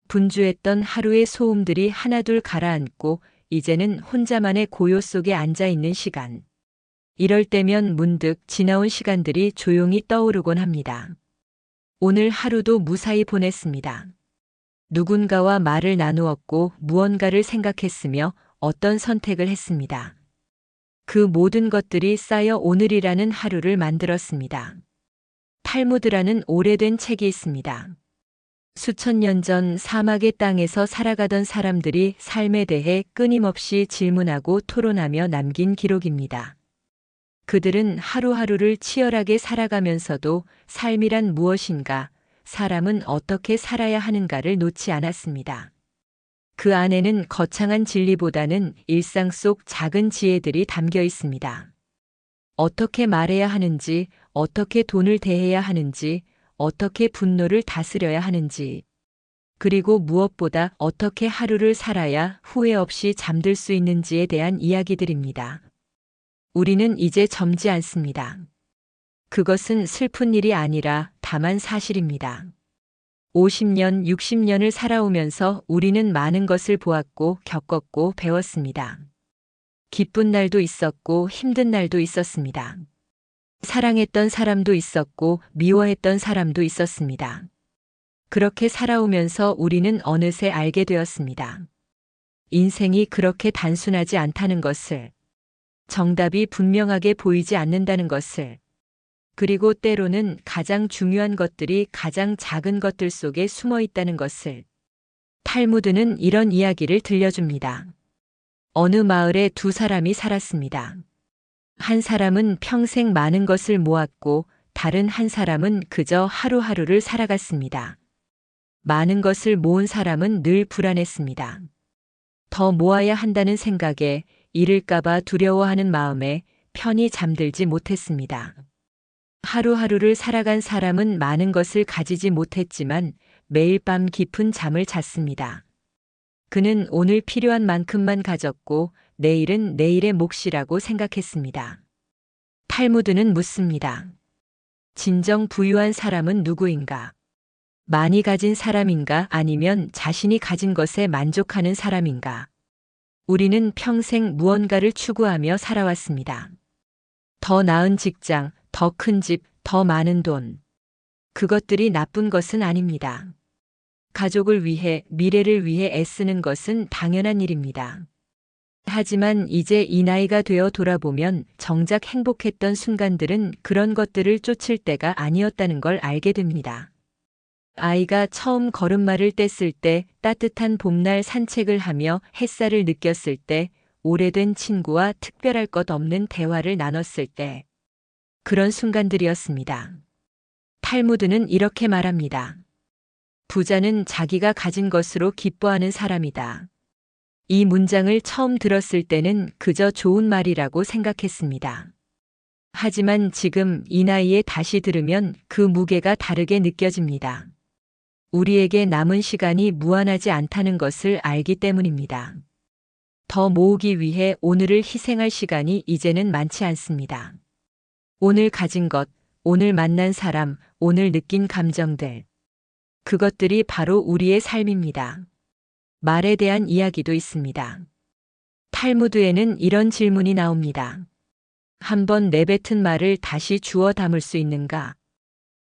분주했던 하루의 소음들이 하나둘 가라앉고 이제는 혼자만의 고요 속에 앉아 있는 시간. 이럴 때면 문득 지나온 시간들이 조용히 떠오르곤 합니다. 오늘 하루도 무사히 보냈습니다. 누군가와 말을 나누었고 무언가를 생각했으며 어떤 선택을 했습니다. 그 모든 것들이 쌓여 오늘이라는 하루를 만들었습니다. 탈무드라는 오래된 책이 있습니다. 수천 년 전 사막의 땅에서 살아가던 사람들이 삶에 대해 끊임없이 질문하고 토론하며 남긴 기록입니다. 그들은 하루하루를 치열하게 살아가면서도 삶이란 무엇인가, 사람은 어떻게 살아야 하는가를 놓지 않았습니다. 그 안에는 거창한 진리보다는 일상 속 작은 지혜들이 담겨 있습니다. 어떻게 말해야 하는지, 어떻게 돈을 대해야 하는지, 어떻게 분노를 다스려야 하는지, 그리고 무엇보다 어떻게 하루를 살아야 후회 없이 잠들 수 있는지에 대한 이야기들입니다. 우리는 이제 젊지 않습니다. 그것은 슬픈 일이 아니라 다만 사실입니다. 50년, 60년을 살아오면서 우리는 많은 것을 보았고 겪었고 배웠습니다. 기쁜 날도 있었고 힘든 날도 있었습니다. 사랑했던 사람도 있었고 미워했던 사람도 있었습니다. 그렇게 살아오면서 우리는 어느새 알게 되었습니다. 인생이 그렇게 단순하지 않다는 것을, 정답이 분명하게 보이지 않는다는 것을, 그리고 때로는 가장 중요한 것들이 가장 작은 것들 속에 숨어 있다는 것을. 탈무드는 이런 이야기를 들려줍니다. 어느 마을에 두 사람이 살았습니다. 한 사람은 평생 많은 것을 모았고 다른 한 사람은 그저 하루하루를 살아갔습니다. 많은 것을 모은 사람은 늘 불안했습니다. 더 모아야 한다는 생각에 잃을까봐 두려워하는 마음에 편히 잠들지 못했습니다. 하루하루를 살아간 사람은 많은 것을 가지지 못했지만 매일 밤 깊은 잠을 잤습니다. 그는 오늘 필요한 만큼만 가졌고 내일은 내일의 몫이라고 생각했습니다. 탈무드는 묻습니다. 진정 부유한 사람은 누구인가? 많이 가진 사람인가 아니면 자신이 가진 것에 만족하는 사람인가? 우리는 평생 무언가를 추구하며 살아왔습니다. 더 나은 직장, 더 큰 집, 더 많은 돈. 그것들이 나쁜 것은 아닙니다. 가족을 위해, 미래를 위해 애쓰는 것은 당연한 일입니다. 하지만 이제 이 나이가 되어 돌아보면 정작 행복했던 순간들은 그런 것들을 쫓을 때가 아니었다는 걸 알게 됩니다. 아이가 처음 걸음마를 뗐을 때, 따뜻한 봄날 산책을 하며 햇살을 느꼈을 때, 오래된 친구와 특별할 것 없는 대화를 나눴을 때, 그런 순간들이었습니다. 탈무드는 이렇게 말합니다. 부자는 자기가 가진 것으로 기뻐하는 사람이다. 이 문장을 처음 들었을 때는 그저 좋은 말이라고 생각했습니다. 하지만 지금 이 나이에 다시 들으면 그 무게가 다르게 느껴집니다. 우리에게 남은 시간이 무한하지 않다는 것을 알기 때문입니다. 더 모으기 위해 오늘을 희생할 시간이 이제는 많지 않습니다. 오늘 가진 것, 오늘 만난 사람, 오늘 느낀 감정들. 그것들이 바로 우리의 삶입니다. 말에 대한 이야기도 있습니다. 탈무드에는 이런 질문이 나옵니다. 한번 내뱉은 말을 다시 주워 담을 수 있는가?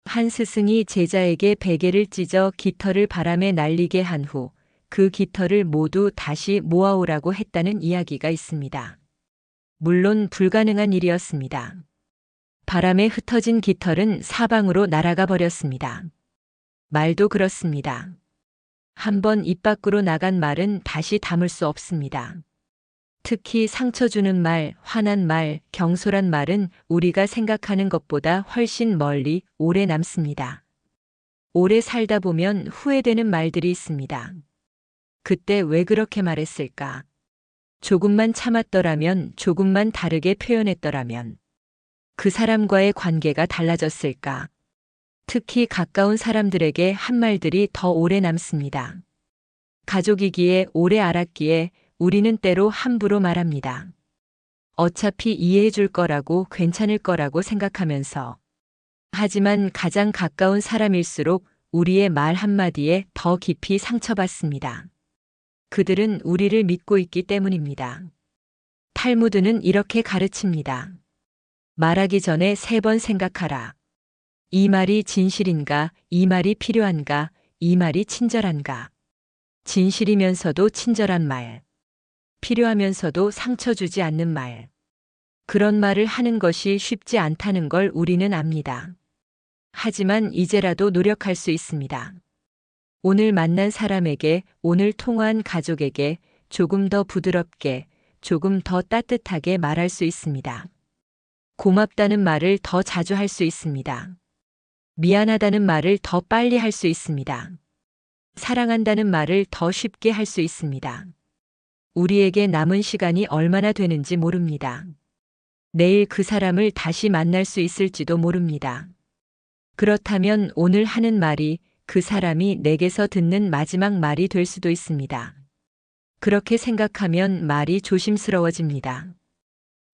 한 스승이 제자에게 베개를 찢어 깃털을 바람에 날리게 한 후 그 깃털을 모두 다시 모아오라고 했다는 이야기가 있습니다. 물론 불가능한 일이었습니다. 바람에 흩어진 깃털은 사방으로 날아가 버렸습니다. 말도 그렇습니다. 한번 입 밖으로 나간 말은 다시 담을 수 없습니다. 특히 상처 주는 말, 화난 말, 경솔한 말은 우리가 생각하는 것보다 훨씬 멀리 오래 남습니다. 오래 살다 보면 후회되는 말들이 있습니다. 그때 왜 그렇게 말했을까? 조금만 참았더라면, 조금만 다르게 표현했더라면, 그 사람과의 관계가 달라졌을까? 특히 가까운 사람들에게 한 말들이 더 오래 남습니다. 가족이기에 오래 알았기에 우리는 때로 함부로 말합니다. 어차피 이해해 줄 거라고, 괜찮을 거라고 생각하면서. 하지만 가장 가까운 사람일수록 우리의 말 한마디에 더 깊이 상처받습니다. 그들은 우리를 믿고 있기 때문입니다. 탈무드는 이렇게 가르칩니다. 말하기 전에 3번 생각하라. 이 말이 진실인가? 이 말이 필요한가? 이 말이 친절한가? 진실이면서도 친절한 말. 필요하면서도 상처 주지 않는 말. 그런 말을 하는 것이 쉽지 않다는 걸 우리는 압니다. 하지만 이제라도 노력할 수 있습니다. 오늘 만난 사람에게, 오늘 통화한 가족에게 조금 더 부드럽게, 조금 더 따뜻하게 말할 수 있습니다. 고맙다는 말을 더 자주 할 수 있습니다. 미안하다는 말을 더 빨리 할 수 있습니다. 사랑한다는 말을 더 쉽게 할 수 있습니다. 우리에게 남은 시간이 얼마나 되는지 모릅니다. 내일 그 사람을 다시 만날 수 있을지도 모릅니다. 그렇다면 오늘 하는 말이 그 사람이 내게서 듣는 마지막 말이 될 수도 있습니다. 그렇게 생각하면 말이 조심스러워집니다.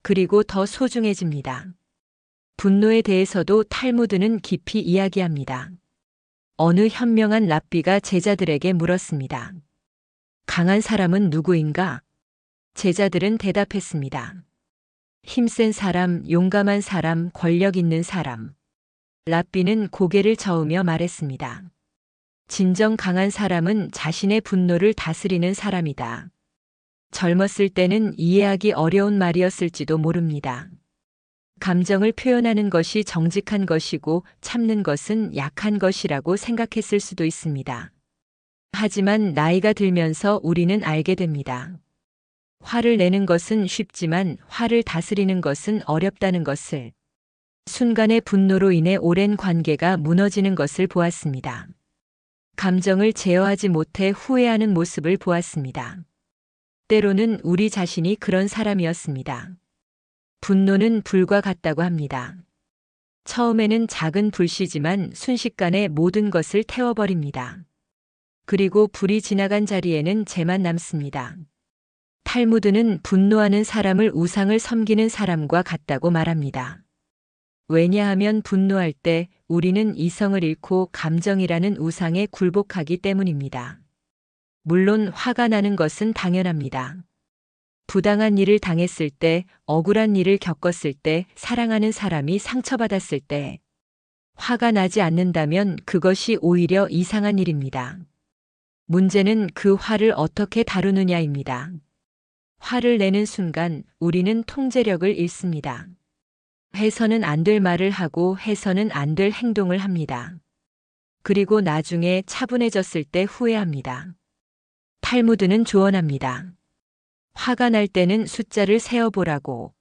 그리고 더 소중해집니다. 분노에 대해서도 탈무드는 깊이 이야기합니다. 어느 현명한 랍비가 제자들에게 물었습니다. 강한 사람은 누구인가? 제자들은 대답했습니다. 힘센 사람, 용감한 사람, 권력 있는 사람. 랍비는 고개를 저으며 말했습니다. 진정 강한 사람은 자신의 분노를 다스리는 사람이다. 젊었을 때는 이해하기 어려운 말이었을지도 모릅니다. 감정을 표현하는 것이 정직한 것이고 참는 것은 약한 것이라고 생각했을 수도 있습니다. 하지만 나이가 들면서 우리는 알게 됩니다. 화를 내는 것은 쉽지만 화를 다스리는 것은 어렵다는 것을, 순간의 분노로 인해 오랜 관계가 무너지는 것을 보았습니다. 감정을 제어하지 못해 후회하는 모습을 보았습니다. 때로는 우리 자신이 그런 사람이었습니다. 분노는 불과 같다고 합니다. 처음에는 작은 불씨지만 순식간에 모든 것을 태워버립니다. 그리고 불이 지나간 자리에는 재만 남습니다. 탈무드는 분노하는 사람을 우상을 섬기는 사람과 같다고 말합니다. 왜냐하면 분노할 때 우리는 이성을 잃고 감정이라는 우상에 굴복하기 때문입니다. 물론 화가 나는 것은 당연합니다. 부당한 일을 당했을 때, 억울한 일을 겪었을 때, 사랑하는 사람이 상처받았을 때, 화가 나지 않는다면 그것이 오히려 이상한 일입니다. 문제는 그 화를 어떻게 다루느냐입니다. 화를 내는 순간 우리는 통제력을 잃습니다. 해서는 안 될 말을 하고 해서는 안 될 행동을 합니다. 그리고 나중에 차분해졌을 때 후회합니다. 탈무드는 조언합니다. 화가 날 때는 숫자를 세어보라고.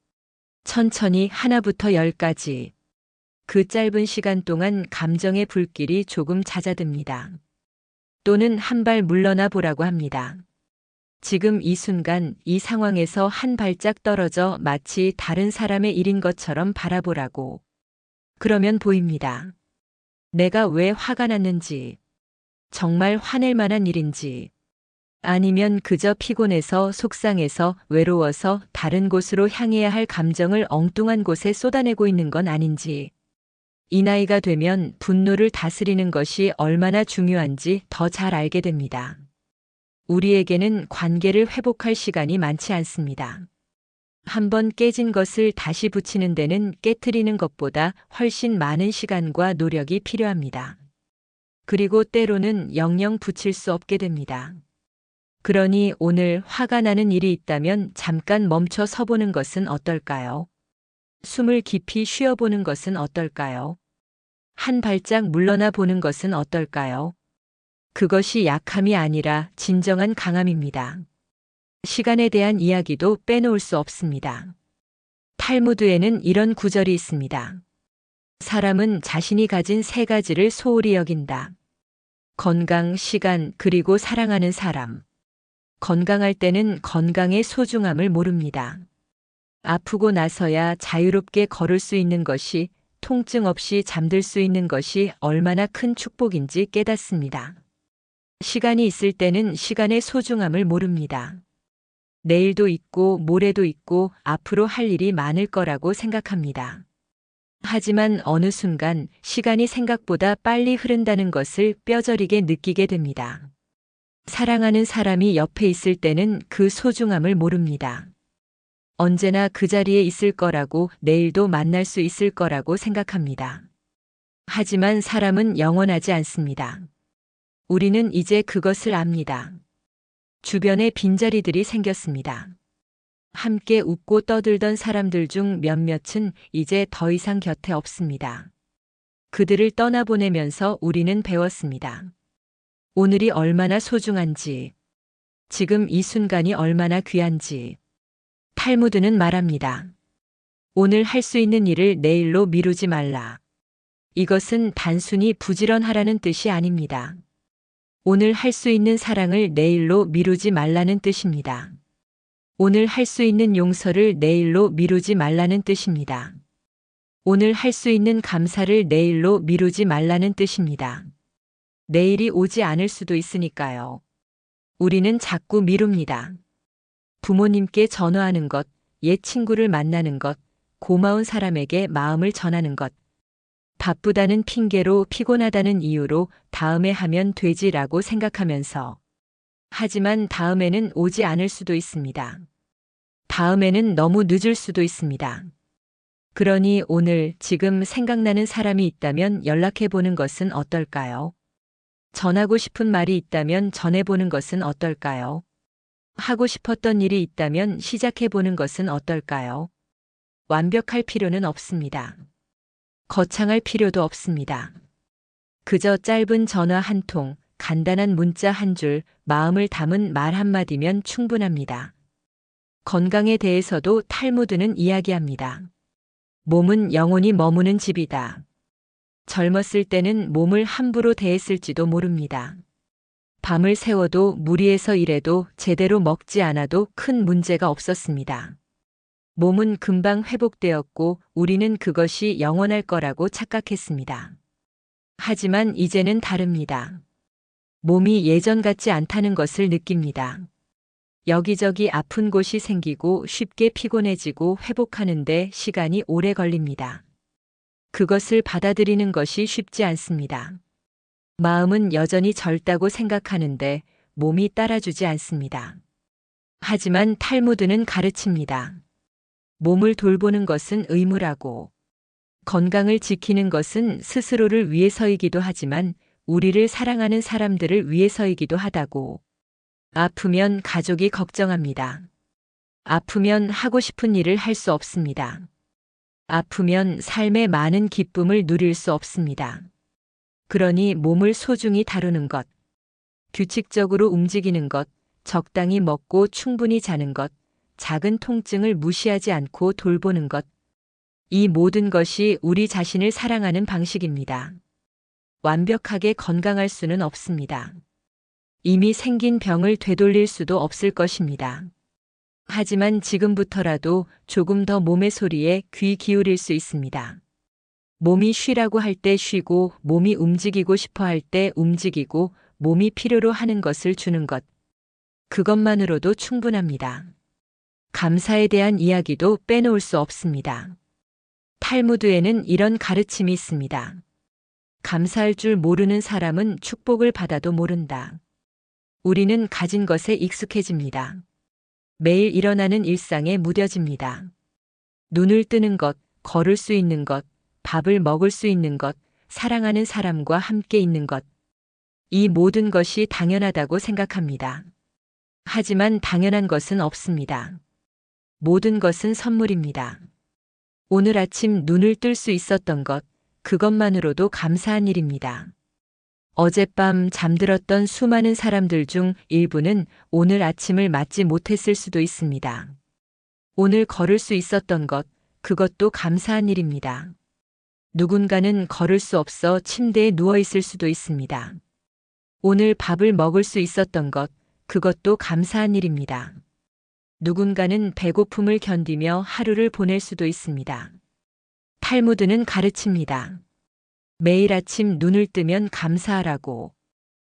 천천히 하나부터 10까지. 그 짧은 시간 동안 감정의 불길이 조금 잦아듭니다. 또는 한 발 물러나 보라고 합니다. 지금 이 순간 이 상황에서 한 발짝 떨어져 마치 다른 사람의 일인 것처럼 바라보라고. 그러면 보입니다. 내가 왜 화가 났는지, 정말 화낼 만한 일인지, 아니면 그저 피곤해서 속상해서 외로워서 다른 곳으로 향해야 할 감정을 엉뚱한 곳에 쏟아내고 있는 건 아닌지. 이 나이가 되면 분노를 다스리는 것이 얼마나 중요한지 더 잘 알게 됩니다. 우리에게는 관계를 회복할 시간이 많지 않습니다. 한번 깨진 것을 다시 붙이는 데는 깨트리는 것보다 훨씬 많은 시간과 노력이 필요합니다. 그리고 때로는 영영 붙일 수 없게 됩니다. 그러니 오늘 화가 나는 일이 있다면 잠깐 멈춰 서보는 것은 어떨까요? 숨을 깊이 쉬어보는 것은 어떨까요? 한 발짝 물러나 보는 것은 어떨까요? 그것이 약함이 아니라 진정한 강함입니다. 시간에 대한 이야기도 빼놓을 수 없습니다. 탈무드에는 이런 구절이 있습니다. 사람은 자신이 가진 3가지를 소홀히 여긴다. 건강, 시간, 그리고 사랑하는 사람. 건강할 때는 건강의 소중함을 모릅니다. 아프고 나서야 자유롭게 걸을 수 있는 것이, 통증 없이 잠들 수 있는 것이 얼마나 큰 축복인지 깨닫습니다. 시간이 있을 때는 시간의 소중함을 모릅니다. 내일도 있고 모레도 있고 앞으로 할 일이 많을 거라고 생각합니다. 하지만 어느 순간 시간이 생각보다 빨리 흐른다는 것을 뼈저리게 느끼게 됩니다. 사랑하는 사람이 옆에 있을 때는 그 소중함을 모릅니다. 언제나 그 자리에 있을 거라고, 내일도 만날 수 있을 거라고 생각합니다. 하지만 사람은 영원하지 않습니다. 우리는 이제 그것을 압니다. 주변에 빈자리들이 생겼습니다. 함께 웃고 떠들던 사람들 중 몇몇은 이제 더 이상 곁에 없습니다. 그들을 떠나보내면서 우리는 배웠습니다. 오늘이 얼마나 소중한지, 지금 이 순간이 얼마나 귀한지. 탈무드는 말합니다. 오늘 할 수 있는 일을 내일로 미루지 말라. 이것은 단순히 부지런하라는 뜻이 아닙니다. 오늘 할 수 있는 사랑을 내일로 미루지 말라는 뜻입니다. 오늘 할 수 있는 용서를 내일로 미루지 말라는 뜻입니다. 오늘 할 수 있는 감사를 내일로 미루지 말라는 뜻입니다. 내일이 오지 않을 수도 있으니까요. 우리는 자꾸 미룹니다. 부모님께 전화하는 것, 옛 친구를 만나는 것, 고마운 사람에게 마음을 전하는 것. 바쁘다는 핑계로 피곤하다는 이유로 다음에 하면 되지라고 생각하면서. 하지만 다음에는 오지 않을 수도 있습니다. 다음에는 너무 늦을 수도 있습니다. 그러니 오늘 지금 생각나는 사람이 있다면 연락해 보는 것은 어떨까요? 전하고 싶은 말이 있다면 전해보는 것은 어떨까요? 하고 싶었던 일이 있다면 시작해 보는 것은 어떨까요? 완벽할 필요는 없습니다. 거창할 필요도 없습니다. 그저 짧은 전화 한 통, 간단한 문자 한 줄, 마음을 담은 말 한마디면 충분합니다. 건강에 대해서도 탈무드는 이야기합니다. 몸은 영원히 머무는 집이다. 젊었을 때는 몸을 함부로 대했을지도 모릅니다. 밤을 새워도 무리해서 일해도 제대로 먹지 않아도 큰 문제가 없었습니다. 몸은 금방 회복되었고 우리는 그것이 영원할 거라고 착각했습니다. 하지만 이제는 다릅니다. 몸이 예전 같지 않다는 것을 느낍니다. 여기저기 아픈 곳이 생기고 쉽게 피곤해지고 회복하는데 시간이 오래 걸립니다. 그것을 받아들이는 것이 쉽지 않습니다. 마음은 여전히 젊다고 생각하는데 몸이 따라주지 않습니다. 하지만 탈무드는 가르칩니다. 몸을 돌보는 것은 의무라고. 건강을 지키는 것은 스스로를 위해서이기도 하지만 우리를 사랑하는 사람들을 위해서이기도 하다고. 아프면 가족이 걱정합니다. 아프면 하고 싶은 일을 할 수 없습니다. 아프면 삶의 많은 기쁨을 누릴 수 없습니다. 그러니 몸을 소중히 다루는 것, 규칙적으로 움직이는 것, 적당히 먹고 충분히 자는 것, 작은 통증을 무시하지 않고 돌보는 것. 이 모든 것이 우리 자신을 사랑하는 방식입니다. 완벽하게 건강할 수는 없습니다. 이미 생긴 병을 되돌릴 수도 없을 것입니다. 하지만 지금부터라도 조금 더 몸의 소리에 귀 기울일 수 있습니다. 몸이 쉬라고 할 때 쉬고, 몸이 움직이고 싶어 할 때 움직이고, 몸이 필요로 하는 것을 주는 것. 그것만으로도 충분합니다. 감사에 대한 이야기도 빼놓을 수 없습니다. 탈무드에는 이런 가르침이 있습니다. 감사할 줄 모르는 사람은 축복을 받아도 모른다. 우리는 가진 것에 익숙해집니다. 매일 일어나는 일상에 무뎌집니다. 눈을 뜨는 것, 걸을 수 있는 것, 밥을 먹을 수 있는 것, 사랑하는 사람과 함께 있는 것. 이 모든 것이 당연하다고 생각합니다. 하지만 당연한 것은 없습니다. 모든 것은 선물입니다. 오늘 아침 눈을 뜰 수 있었던 것, 그것만으로도 감사한 일입니다. 어젯밤 잠들었던 수많은 사람들 중 일부는 오늘 아침을 맞지 못했을 수도 있습니다. 오늘 걸을 수 있었던 것, 그것도 감사한 일입니다. 누군가는 걸을 수 없어 침대에 누워 있을 수도 있습니다. 오늘 밥을 먹을 수 있었던 것, 그것도 감사한 일입니다. 누군가는 배고픔을 견디며 하루를 보낼 수도 있습니다. 탈무드는 가르칩니다. 매일 아침 눈을 뜨면 감사하라고.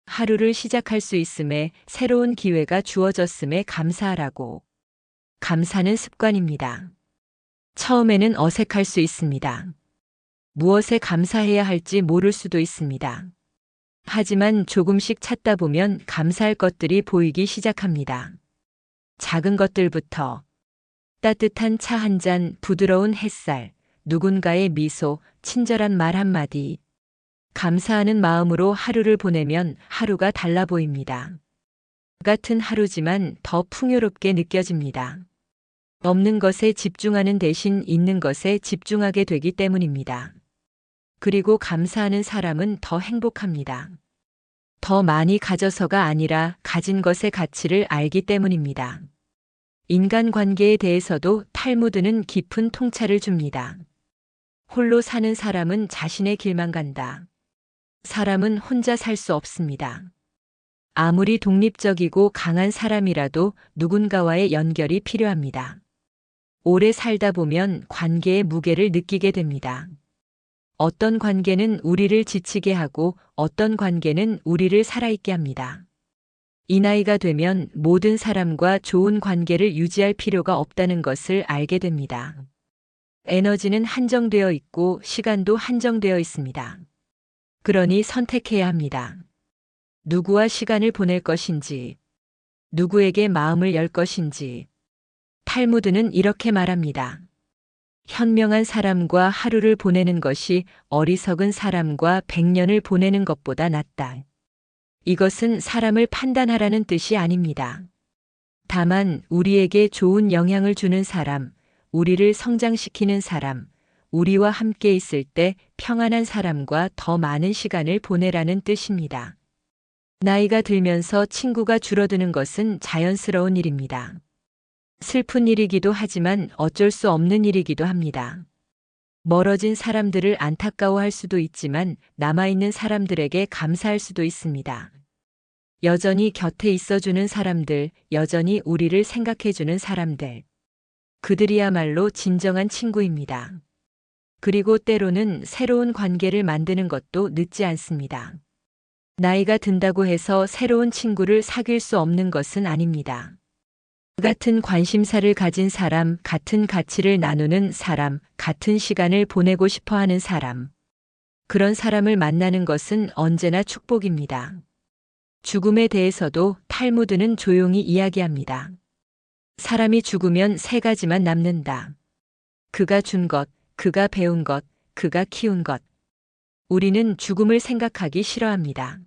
하루를 시작할 수 있음에 새로운 기회가 주어졌음에 감사하라고. 감사는 습관입니다. 처음에는 어색할 수 있습니다. 무엇에 감사해야 할지 모를 수도 있습니다. 하지만 조금씩 찾다 보면 감사할 것들이 보이기 시작합니다. 작은 것들부터 따뜻한 차 한 잔, 부드러운 햇살, 누군가의 미소, 친절한 말 한마디. 감사하는 마음으로 하루를 보내면 하루가 달라 보입니다. 같은 하루지만 더 풍요롭게 느껴집니다. 없는 것에 집중하는 대신 있는 것에 집중하게 되기 때문입니다. 그리고 감사하는 사람은 더 행복합니다. 더 많이 가져서가 아니라 가진 것의 가치를 알기 때문입니다. 인간관계에 대해서도 탈무드는 깊은 통찰을 줍니다. 홀로 사는 사람은 자신의 길만 간다. 사람은 혼자 살 수 없습니다. 아무리 독립적이고 강한 사람이라도 누군가와의 연결이 필요합니다. 오래 살다 보면 관계의 무게를 느끼게 됩니다. 어떤 관계는 우리를 지치게 하고 어떤 관계는 우리를 살아있게 합니다. 이 나이가 되면 모든 사람과 좋은 관계를 유지할 필요가 없다는 것을 알게 됩니다. 에너지는 한정되어 있고 시간도 한정되어 있습니다. 그러니 선택해야 합니다. 누구와 시간을 보낼 것인지, 누구에게 마음을 열 것인지. 탈무드는 이렇게 말합니다. 현명한 사람과 하루를 보내는 것이 어리석은 사람과 100년을 보내는 것보다 낫다. 이것은 사람을 판단하라는 뜻이 아닙니다. 다만 우리에게 좋은 영향을 주는 사람, 우리를 성장시키는 사람, 우리와 함께 있을 때 평안한 사람과 더 많은 시간을 보내라는 뜻입니다. 나이가 들면서 친구가 줄어드는 것은 자연스러운 일입니다. 슬픈 일이기도 하지만 어쩔 수 없는 일이기도 합니다. 멀어진 사람들을 안타까워할 수도 있지만 남아있는 사람들에게 감사할 수도 있습니다. 여전히 곁에 있어주는 사람들, 여전히 우리를 생각해주는 사람들. 그들이야말로 진정한 친구입니다. 그리고 때로는 새로운 관계를 만드는 것도 늦지 않습니다. 나이가 든다고 해서 새로운 친구를 사귈 수 없는 것은 아닙니다. 같은 관심사를 가진 사람, 같은 가치를 나누는 사람, 같은 시간을 보내고 싶어 하는 사람. 그런 사람을 만나는 것은 언제나 축복입니다. 죽음에 대해서도 탈무드는 조용히 이야기합니다. 사람이 죽으면 세 가지만 남는다. 그가 준 것, 그가 배운 것, 그가 키운 것. 우리는 죽음을 생각하기 싫어합니다.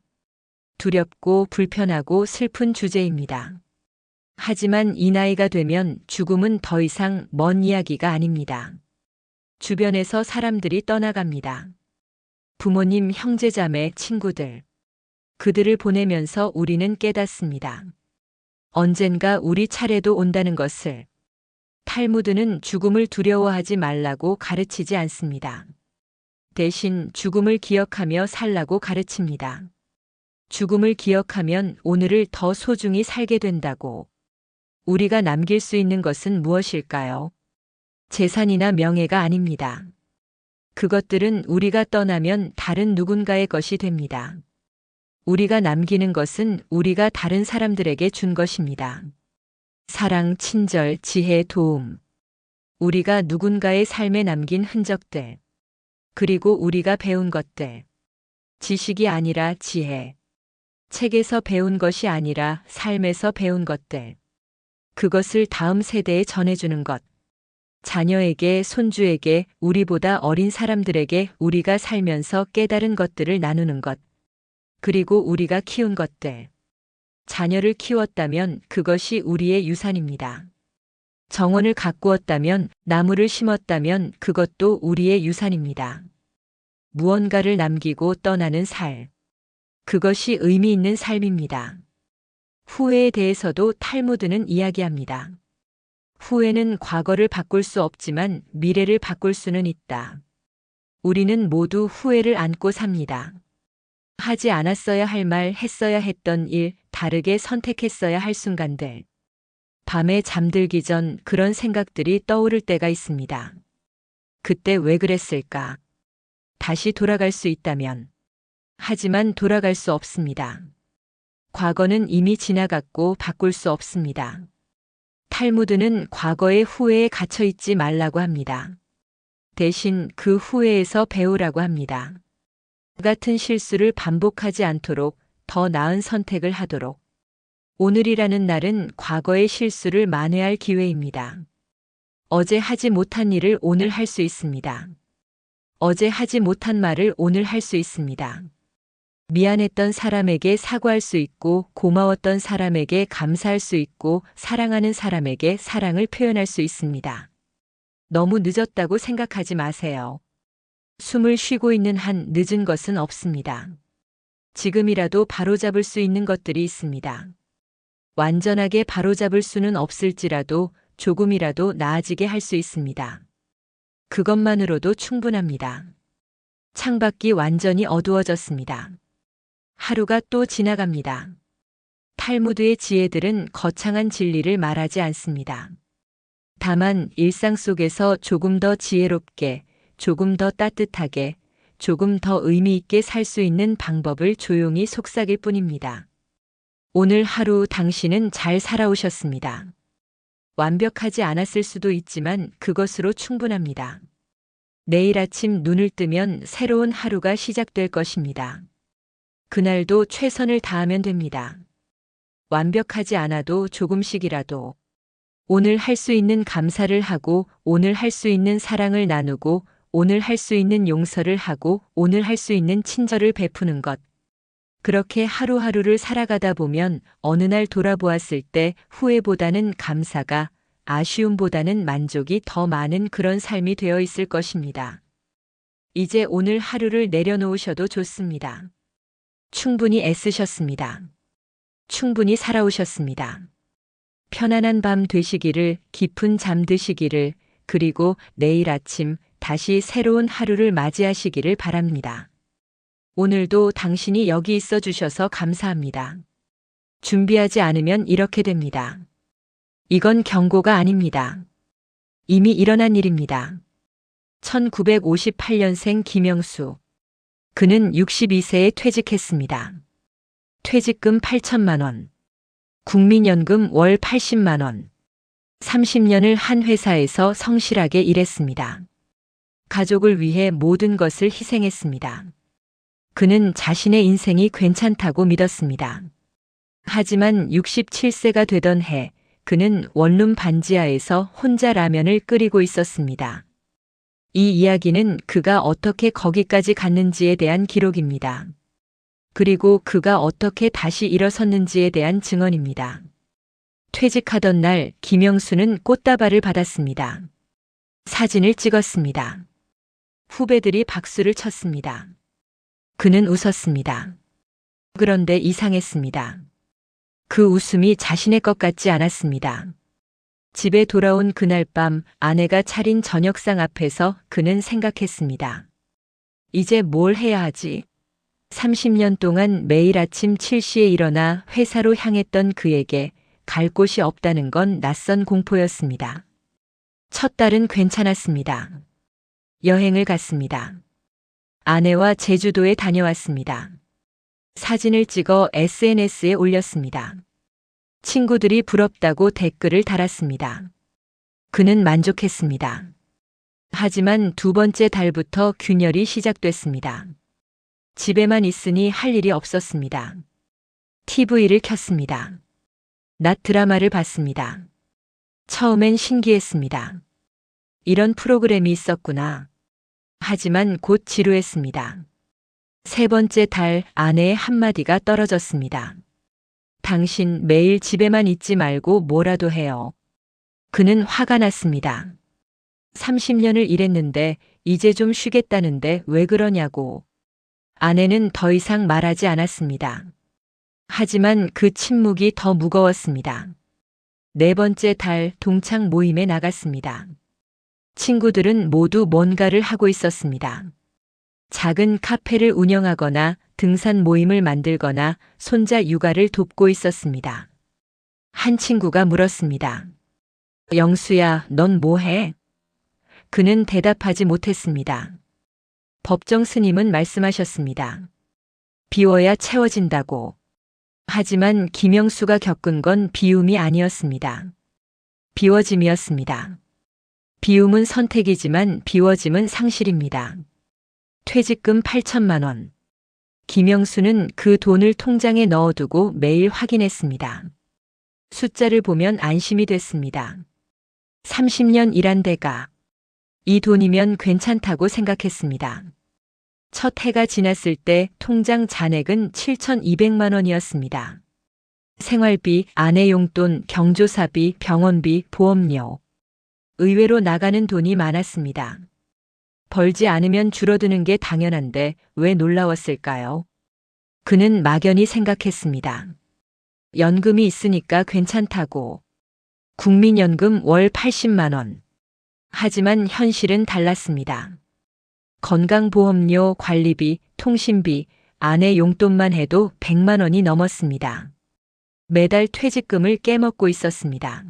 두렵고 불편하고 슬픈 주제입니다. 하지만 이 나이가 되면 죽음은 더 이상 먼 이야기가 아닙니다. 주변에서 사람들이 떠나갑니다. 부모님, 형제자매, 친구들. 그들을 보내면서 우리는 깨닫습니다. 언젠가 우리 차례도 온다는 것을. 탈무드는 죽음을 두려워하지 말라고 가르치지 않습니다. 대신 죽음을 기억하며 살라고 가르칩니다. 죽음을 기억하면 오늘을 더 소중히 살게 된다고. 우리가 남길 수 있는 것은 무엇일까요? 재산이나 명예가 아닙니다. 그것들은 우리가 떠나면 다른 누군가의 것이 됩니다. 우리가 남기는 것은 우리가 다른 사람들에게 준 것입니다. 사랑, 친절, 지혜, 도움. 우리가 누군가의 삶에 남긴 흔적들. 그리고 우리가 배운 것들. 지식이 아니라 지혜. 책에서 배운 것이 아니라 삶에서 배운 것들. 그것을 다음 세대에 전해주는 것. 자녀에게, 손주에게, 우리보다 어린 사람들에게 우리가 살면서 깨달은 것들을 나누는 것. 그리고 우리가 키운 것들. 자녀를 키웠다면 그것이 우리의 유산입니다. 정원을 가꾸었다면, 나무를 심었다면 그것도 우리의 유산입니다. 무언가를 남기고 떠나는 삶. 그것이 의미 있는 삶입니다. 후회에 대해서도 탈무드는 이야기합니다. 후회는 과거를 바꿀 수 없지만 미래를 바꿀 수는 있다. 우리는 모두 후회를 안고 삽니다. 하지 않았어야 할 말, 했어야 했던 일, 다르게 선택했어야 할 순간들. 밤에 잠들기 전 그런 생각들이 떠오를 때가 있습니다. 그때 왜 그랬을까? 다시 돌아갈 수 있다면. 하지만 돌아갈 수 없습니다. 과거는 이미 지나갔고 바꿀 수 없습니다. 탈무드는 과거의 후회에 갇혀 있지 말라고 합니다. 대신 그 후회에서 배우라고 합니다. 같은 실수를 반복하지 않도록 더 나은 선택을 하도록. 오늘이라는 날은 과거의 실수를 만회할 기회입니다. 어제 하지 못한 일을 오늘 할 수 있습니다. 어제 하지 못한 말을 오늘 할 수 있습니다. 미안했던 사람에게 사과할 수 있고, 고마웠던 사람에게 감사할 수 있고, 사랑하는 사람에게 사랑을 표현할 수 있습니다. 너무 늦었다고 생각하지 마세요. 숨을 쉬고 있는 한 늦은 것은 없습니다. 지금이라도 바로잡을 수 있는 것들이 있습니다. 완전하게 바로잡을 수는 없을지라도 조금이라도 나아지게 할 수 있습니다. 그것만으로도 충분합니다. 창밖이 완전히 어두워졌습니다. 하루가 또 지나갑니다. 탈무드의 지혜들은 거창한 진리를 말하지 않습니다. 다만 일상 속에서 조금 더 지혜롭게, 조금 더 따뜻하게, 조금 더 의미 있게 살 수 있는 방법을 조용히 속삭일 뿐입니다. 오늘 하루 당신은 잘 살아오셨습니다. 완벽하지 않았을 수도 있지만 그것으로 충분합니다. 내일 아침 눈을 뜨면 새로운 하루가 시작될 것입니다. 그날도 최선을 다하면 됩니다. 완벽하지 않아도 조금씩이라도 오늘 할 수 있는 감사를 하고, 오늘 할 수 있는 사랑을 나누고, 오늘 할 수 있는 용서를 하고, 오늘 할 수 있는 친절을 베푸는 것. 그렇게 하루하루를 살아가다 보면 어느 날 돌아보았을 때 후회보다는 감사가, 아쉬움보다는 만족이 더 많은 그런 삶이 되어 있을 것입니다. 이제 오늘 하루를 내려놓으셔도 좋습니다. 충분히 애쓰셨습니다. 충분히 살아오셨습니다. 편안한 밤 되시기를, 깊은 잠 드시기를, 그리고 내일 아침 다시 새로운 하루를 맞이하시기를 바랍니다. 오늘도 당신이 여기 있어 주셔서 감사합니다. 준비하지 않으면 이렇게 됩니다. 이건 경고가 아닙니다. 이미 일어난 일입니다. 1958년생 김영수. 그는 62세에 퇴직했습니다. 퇴직금 8천만 원. 국민연금 월 80만 원. 30년을 한 회사에서 성실하게 일했습니다. 가족을 위해 모든 것을 희생했습니다. 그는 자신의 인생이 괜찮다고 믿었습니다. 하지만 67세가 되던 해, 그는 원룸 반지하에서 혼자 라면을 끓이고 있었습니다. 이 이야기는 그가 어떻게 거기까지 갔는지에 대한 기록입니다. 그리고 그가 어떻게 다시 일어섰는지에 대한 증언입니다. 퇴직하던 날 김영수는 꽃다발을 받았습니다. 사진을 찍었습니다. 후배들이 박수를 쳤습니다. 그는 웃었습니다. 그런데 이상했습니다. 그 웃음이 자신의 것 같지 않았습니다. 집에 돌아온 그날 밤 아내가 차린 저녁상 앞에서 그는 생각했습니다. 이제 뭘 해야 하지? 30년 동안 매일 아침 7시에 일어나 회사로 향했던 그에게 갈 곳이 없다는 건 낯선 공포였습니다. 첫 달은 괜찮았습니다. 여행을 갔습니다. 아내와 제주도에 다녀왔습니다. 사진을 찍어 SNS에 올렸습니다. 친구들이 부럽다고 댓글을 달았습니다. 그는 만족했습니다. 하지만 두 번째 달부터 균열이 시작됐습니다. 집에만 있으니 할 일이 없었습니다. TV를 켰습니다. 낮 드라마를 봤습니다. 처음엔 신기했습니다. 이런 프로그램이 있었구나. 하지만 곧 지루했습니다. 세 번째 달 아내의 한마디가 떨어졌습니다. 당신 매일 집에만 있지 말고 뭐라도 해요. 그는 화가 났습니다. 30년을 일했는데 이제 좀 쉬겠다는데 왜 그러냐고. 아내는 더 이상 말하지 않았습니다. 하지만 그 침묵이 더 무거웠습니다. 네 번째 달 동창 모임에 나갔습니다. 친구들은 모두 뭔가를 하고 있었습니다. 작은 카페를 운영하거나 등산 모임을 만들거나 손자 육아를 돕고 있었습니다. 한 친구가 물었습니다. 영수야, 넌 뭐 해? 그는 대답하지 못했습니다. 법정 스님은 말씀하셨습니다. 비워야 채워진다고. 하지만 김영수가 겪은 건 비움이 아니었습니다. 비워짐이었습니다. 비움은 선택이지만 비워짐은 상실입니다. 퇴직금 8천만 원. 김영수는 그 돈을 통장에 넣어두고 매일 확인했습니다. 숫자를 보면 안심이 됐습니다. 30년 일한 대가 이 돈이면 괜찮다고 생각했습니다. 첫 해가 지났을 때 통장 잔액은 7,200만 원이었습니다. 생활비, 아내 용돈, 경조사비, 병원비, 보험료. 의외로 나가는 돈이 많았습니다. 벌지 않으면 줄어드는 게 당연한데 왜 놀라웠을까요? 그는 막연히 생각했습니다. 연금이 있으니까 괜찮다고. 국민연금 월 80만 원. 하지만 현실은 달랐습니다. 건강보험료, 관리비, 통신비, 아내 용돈만 해도 100만 원이 넘었습니다. 매달 퇴직금을 깨먹고 있었습니다.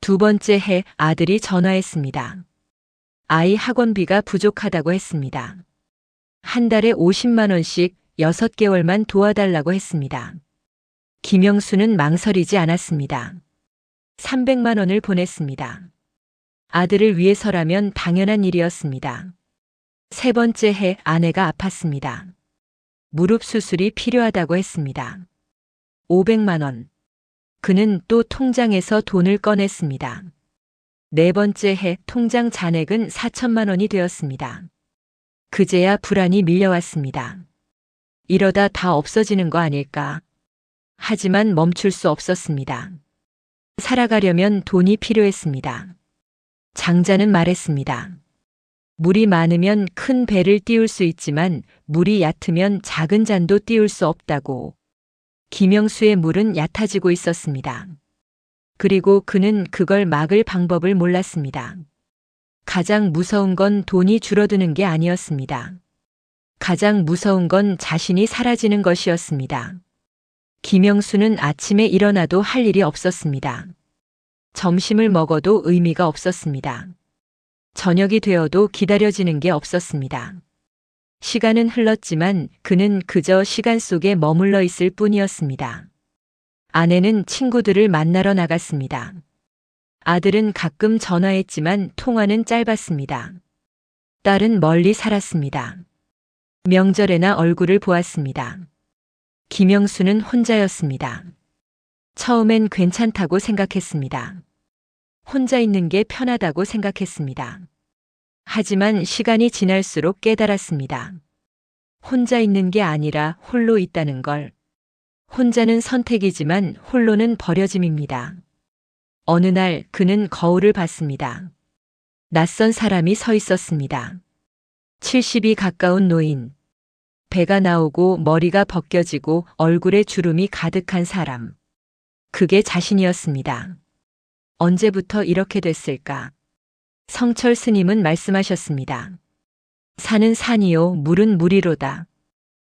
두 번째 해 아들이 전화했습니다. 아이 학원비가 부족하다고 했습니다. 한 달에 50만 원씩 6개월만 도와달라고 했습니다. 김영수는 망설이지 않았습니다. 300만 원을 보냈습니다. 아들을 위해서라면 당연한 일이었습니다. 세 번째 해 아내가 아팠습니다. 무릎 수술이 필요하다고 했습니다. 500만 원. 그는 또 통장에서 돈을 꺼냈습니다. 네 번째 해 통장 잔액은 4천만 원이 되었습니다. 그제야 불안이 밀려왔습니다. 이러다 다 없어지는 거 아닐까? 하지만 멈출 수 없었습니다. 살아가려면 돈이 필요했습니다. 장자는 말했습니다. 물이 많으면 큰 배를 띄울 수 있지만 물이 얕으면 작은 잔도 띄울 수 없다고. 김영수의 물은 얕아지고 있었습니다. 그리고 그는 그걸 막을 방법을 몰랐습니다. 가장 무서운 건 돈이 줄어드는 게 아니었습니다. 가장 무서운 건 자신이 사라지는 것이었습니다. 김영수는 아침에 일어나도 할 일이 없었습니다. 점심을 먹어도 의미가 없었습니다. 저녁이 되어도 기다려지는 게 없었습니다. 시간은 흘렀지만 그는 그저 시간 속에 머물러 있을 뿐이었습니다. 아내는 친구들을 만나러 나갔습니다. 아들은 가끔 전화했지만 통화는 짧았습니다. 딸은 멀리 살았습니다. 명절에나 얼굴을 보았습니다. 김영수는 혼자였습니다. 처음엔 괜찮다고 생각했습니다. 혼자 있는 게 편하다고 생각했습니다. 하지만 시간이 지날수록 깨달았습니다. 혼자 있는 게 아니라 홀로 있다는 걸. 혼자는 선택이지만 홀로는 버려짐입니다. 어느 날 그는 거울을 봤습니다. 낯선 사람이 서 있었습니다. 70이 가까운 노인. 배가 나오고 머리가 벗겨지고 얼굴에 주름이 가득한 사람. 그게 자신이었습니다. 언제부터 이렇게 됐을까? 성철 스님은 말씀하셨습니다. 산은 산이요, 물은 물이로다.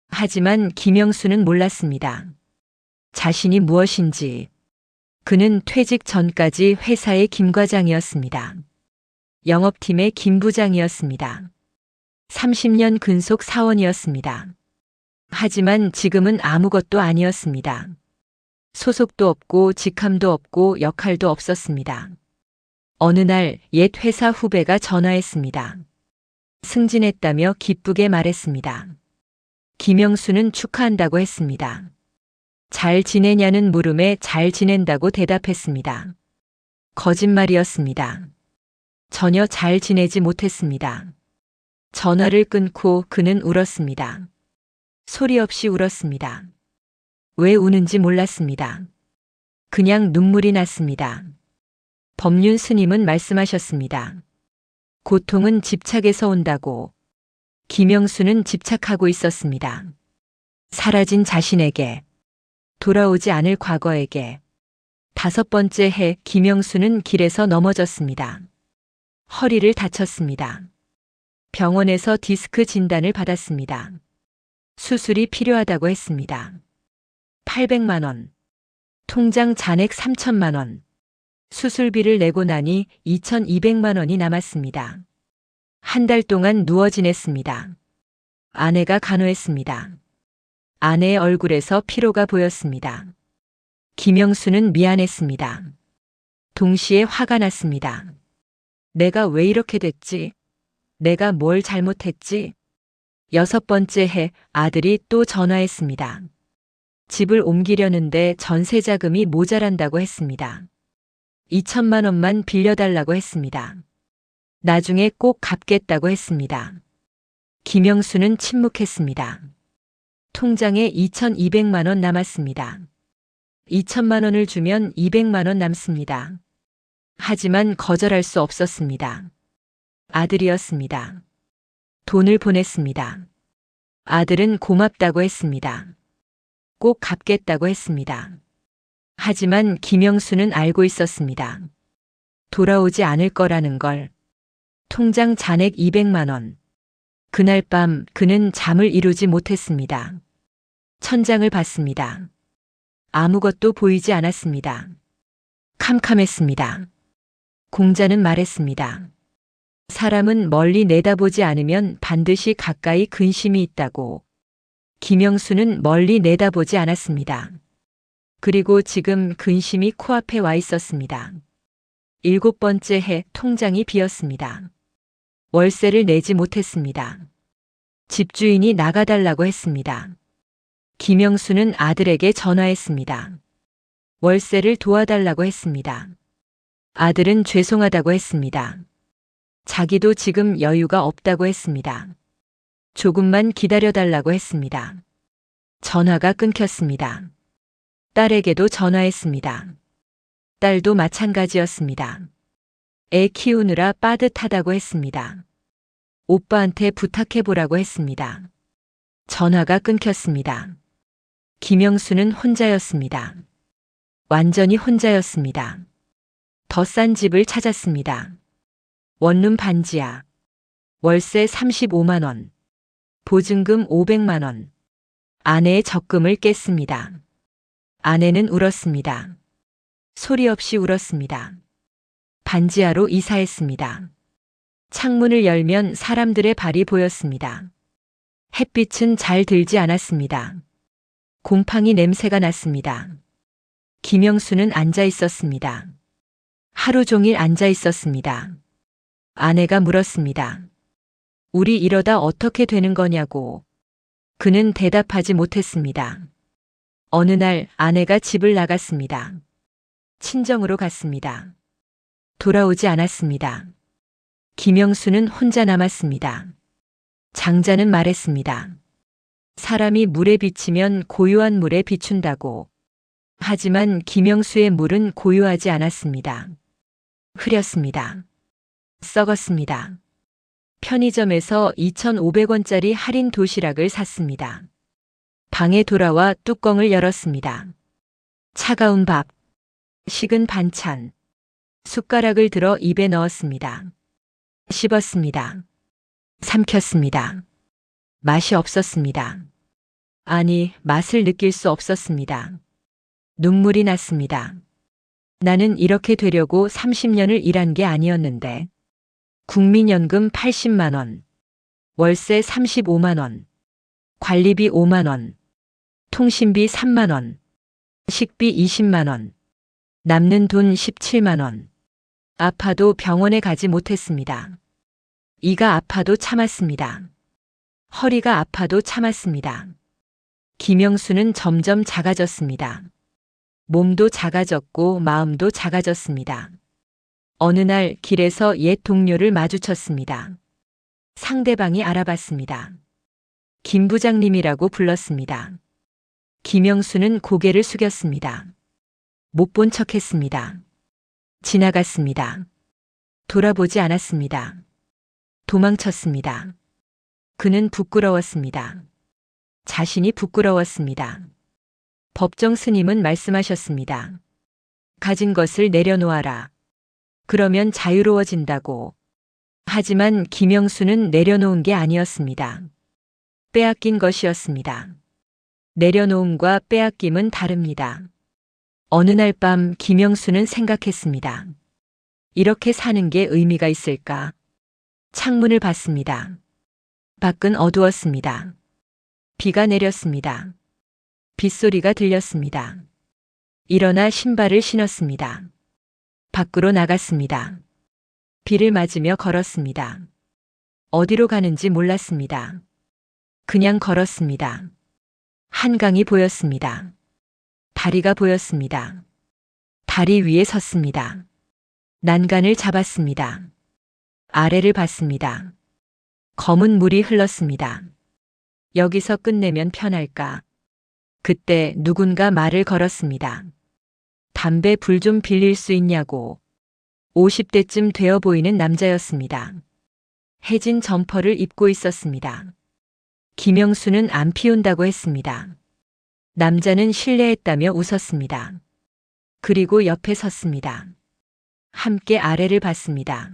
하지만 김영수는 몰랐습니다. 자신이 무엇인지. 그는 퇴직 전까지 회사의 김 과장이었습니다. 영업팀의 김 부장이었습니다. 30년 근속 사원이었습니다. 하지만 지금은 아무것도 아니었습니다. 소속도 없고 직함도 없고 역할도 없었습니다. 어느 날 옛 회사 후배가 전화했습니다. 승진했다며 기쁘게 말했습니다. 김영수는 축하한다고 했습니다. 잘 지내냐는 물음에 잘 지낸다고 대답했습니다. 거짓말이었습니다. 전혀 잘 지내지 못했습니다. 전화를 끊고 그는 울었습니다. 소리 없이 울었습니다. 왜 우는지 몰랐습니다. 그냥 눈물이 났습니다. 법륜 스님은 말씀하셨습니다. 고통은 집착에서 온다고. 김영수는 집착하고 있었습니다. 사라진 자신에게, 돌아오지 않을 과거에게. 5번째 해 김영수는 길에서 넘어졌습니다. 허리를 다쳤습니다. 병원에서 디스크 진단을 받았습니다. 수술이 필요하다고 했습니다. 800만 원. 통장 잔액 3천만 원. 수술비를 내고 나니 2,200만 원이 남았습니다. 한 달 동안 누워 지냈습니다. 아내가 간호했습니다. 아내의 얼굴에서 피로가 보였습니다. 김영수는 미안했습니다. 동시에 화가 났습니다. 내가 왜 이렇게 됐지? 내가 뭘 잘못했지? 6번째 해 아들이 또 전화했습니다. 집을 옮기려는데 전세 자금이 모자란다고 했습니다. 2천만 원만 빌려달라고 했습니다. 나중에 꼭 갚겠다고 했습니다. 김영수는 침묵했습니다. 통장에 2,200만 원 남았습니다. 2천만 원을 주면 200만 원 남습니다. 하지만 거절할 수 없었습니다. 아들이었습니다. 돈을 보냈습니다. 아들은 고맙다고 했습니다. 꼭 갚겠다고 했습니다. 하지만 김영수는 알고 있었습니다. 돌아오지 않을 거라는 걸. 통장 잔액 200만 원. 그날 밤 그는 잠을 이루지 못했습니다. 천장을 봤습니다. 아무것도 보이지 않았습니다. 캄캄했습니다. 공자는 말했습니다. 사람은 멀리 내다보지 않으면 반드시 가까이 근심이 있다고. 김영수는 멀리 내다보지 않았습니다. 그리고 지금 근심이 코앞에 와 있었습니다. 7번째 해 통장이 비었습니다. 월세를 내지 못했습니다. 집주인이 나가달라고 했습니다. 김영수는 아들에게 전화했습니다. 월세를 도와달라고 했습니다. 아들은 죄송하다고 했습니다. 자기도 지금 여유가 없다고 했습니다. 조금만 기다려달라고 했습니다. 전화가 끊겼습니다. 딸에게도 전화했습니다. 딸도 마찬가지였습니다. 애 키우느라 빠듯하다고 했습니다. 오빠한테 부탁해보라고 했습니다. 전화가 끊겼습니다. 김영수는 혼자였습니다. 완전히 혼자였습니다. 더 싼 집을 찾았습니다. 원룸 반지하. 월세 35만 원. 보증금 500만 원. 아내의 적금을 깼습니다. 아내는 울었습니다. 소리 없이 울었습니다. 반지하로 이사했습니다. 창문을 열면 사람들의 발이 보였습니다. 햇빛은 잘 들지 않았습니다. 곰팡이 냄새가 났습니다. 김영수는 앉아 있었습니다. 하루 종일 앉아 있었습니다. 아내가 물었습니다. 우리 이러다 어떻게 되는 거냐고. 그는 대답하지 못했습니다. 어느 날 아내가 집을 나갔습니다. 친정으로 갔습니다. 돌아오지 않았습니다. 김영수는 혼자 남았습니다. 장자는 말했습니다. 사람이 물에 비치면 고요한 물에 비춘다고. 하지만 김영수의 물은 고요하지 않았습니다. 흐렸습니다. 썩었습니다. 편의점에서 2,500원짜리 할인 도시락을 샀습니다. 방에 돌아와 뚜껑을 열었습니다. 차가운 밥, 식은 반찬, 숟가락을 들어 입에 넣었습니다. 씹었습니다. 삼켰습니다. 맛이 없었습니다. 아니, 맛을 느낄 수 없었습니다. 눈물이 났습니다. 나는 이렇게 되려고 30년을 일한 게 아니었는데. 국민연금 80만 원, 월세 35만 원, 관리비 5만 원, 통신비 3만 원, 식비 20만 원, 남는 돈 17만 원. 아파도 병원에 가지 못했습니다. 이가 아파도 참았습니다. 허리가 아파도 참았습니다. 김영수는 점점 작아졌습니다. 몸도 작아졌고 마음도 작아졌습니다. 어느 날 길에서 옛 동료를 마주쳤습니다. 상대방이 알아봤습니다. 김 부장님이라고 불렀습니다. 김영수는 고개를 숙였습니다. 못 본 척했습니다. 지나갔습니다. 돌아보지 않았습니다. 도망쳤습니다. 그는 부끄러웠습니다. 자신이 부끄러웠습니다. 법정 스님은 말씀하셨습니다. 가진 것을 내려놓아라. 그러면 자유로워진다고. 하지만 김영수는 내려놓은 게 아니었습니다. 빼앗긴 것이었습니다. 내려놓음과 빼앗김은 다릅니다. 어느 날 밤 김영수는 생각했습니다. 이렇게 사는 게 의미가 있을까? 창문을 봤습니다. 밖은 어두웠습니다. 비가 내렸습니다. 빗소리가 들렸습니다. 일어나 신발을 신었습니다. 밖으로 나갔습니다. 비를 맞으며 걸었습니다. 어디로 가는지 몰랐습니다. 그냥 걸었습니다. 한강이 보였습니다. 다리가 보였습니다. 다리 위에 섰습니다. 난간을 잡았습니다. 아래를 봤습니다. 검은 물이 흘렀습니다. 여기서 끝내면 편할까? 그때 누군가 말을 걸었습니다. 담배 불 좀 빌릴 수 있냐고. 50대쯤 되어 보이는 남자였습니다. 해진 점퍼를 입고 있었습니다. 김영수는 안 피운다고 했습니다. 남자는 실례했다며 웃었습니다. 그리고 옆에 섰습니다. 함께 아래를 봤습니다.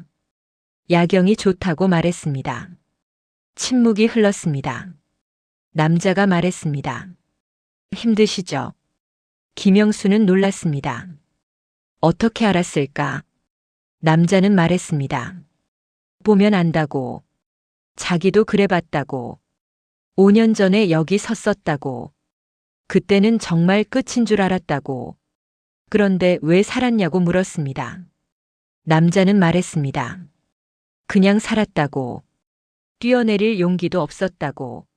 야경이 좋다고 말했습니다. 침묵이 흘렀습니다. 남자가 말했습니다. 힘드시죠? 김영수는 놀랐습니다. 어떻게 알았을까? 남자는 말했습니다. 보면 안다고. 자기도 그래 봤다고. 5년 전에 여기 섰었다고. 그때는 정말 끝인 줄 알았다고. 그런데 왜 살았냐고 물었습니다. 남자는 말했습니다. 그냥 살았다고. 뛰어내릴 용기도 없었다고.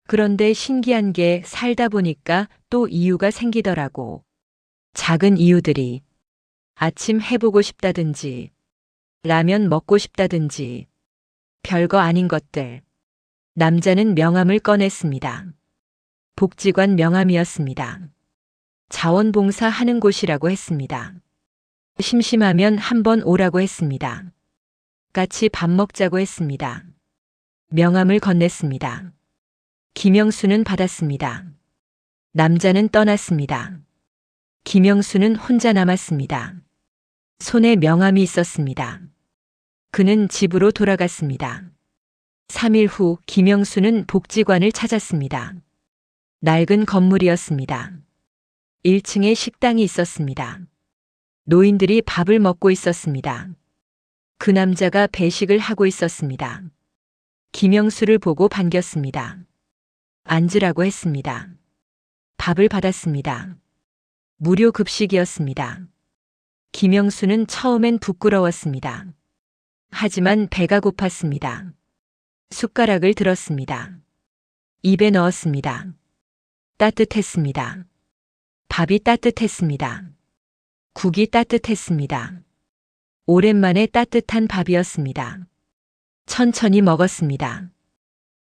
그런데 신기한 게 살다 보니까 또 이유가 생기더라고. 작은 이유들이. 아침 해보고 싶다든지, 라면 먹고 싶다든지, 별거 아닌 것들. 남자는 명함을 꺼냈습니다. 복지관 명함이었습니다. 자원봉사 하는 곳이라고 했습니다. 심심하면 한번 오라고 했습니다. 같이 밥 먹자고 했습니다. 명함을 건넸습니다. 김영수는 받았습니다. 남자는 떠났습니다. 김영수는 혼자 남았습니다. 손에 명함이 있었습니다. 그는 집으로 돌아갔습니다. 3일 후 김영수는 복지관을 찾았습니다. 낡은 건물이었습니다. 1층에 식당이 있었습니다. 노인들이 밥을 먹고 있었습니다. 그 남자가 배식을 하고 있었습니다. 김영수를 보고 반겼습니다. 앉으라고 했습니다. 밥을 받았습니다. 무료 급식이었습니다. 김영수는 처음엔 부끄러웠습니다. 하지만 배가 고팠습니다. 숟가락을 들었습니다. 입에 넣었습니다. 따뜻했습니다. 밥이 따뜻했습니다. 국이 따뜻했습니다. 오랜만에 따뜻한 밥이었습니다. 천천히 먹었습니다.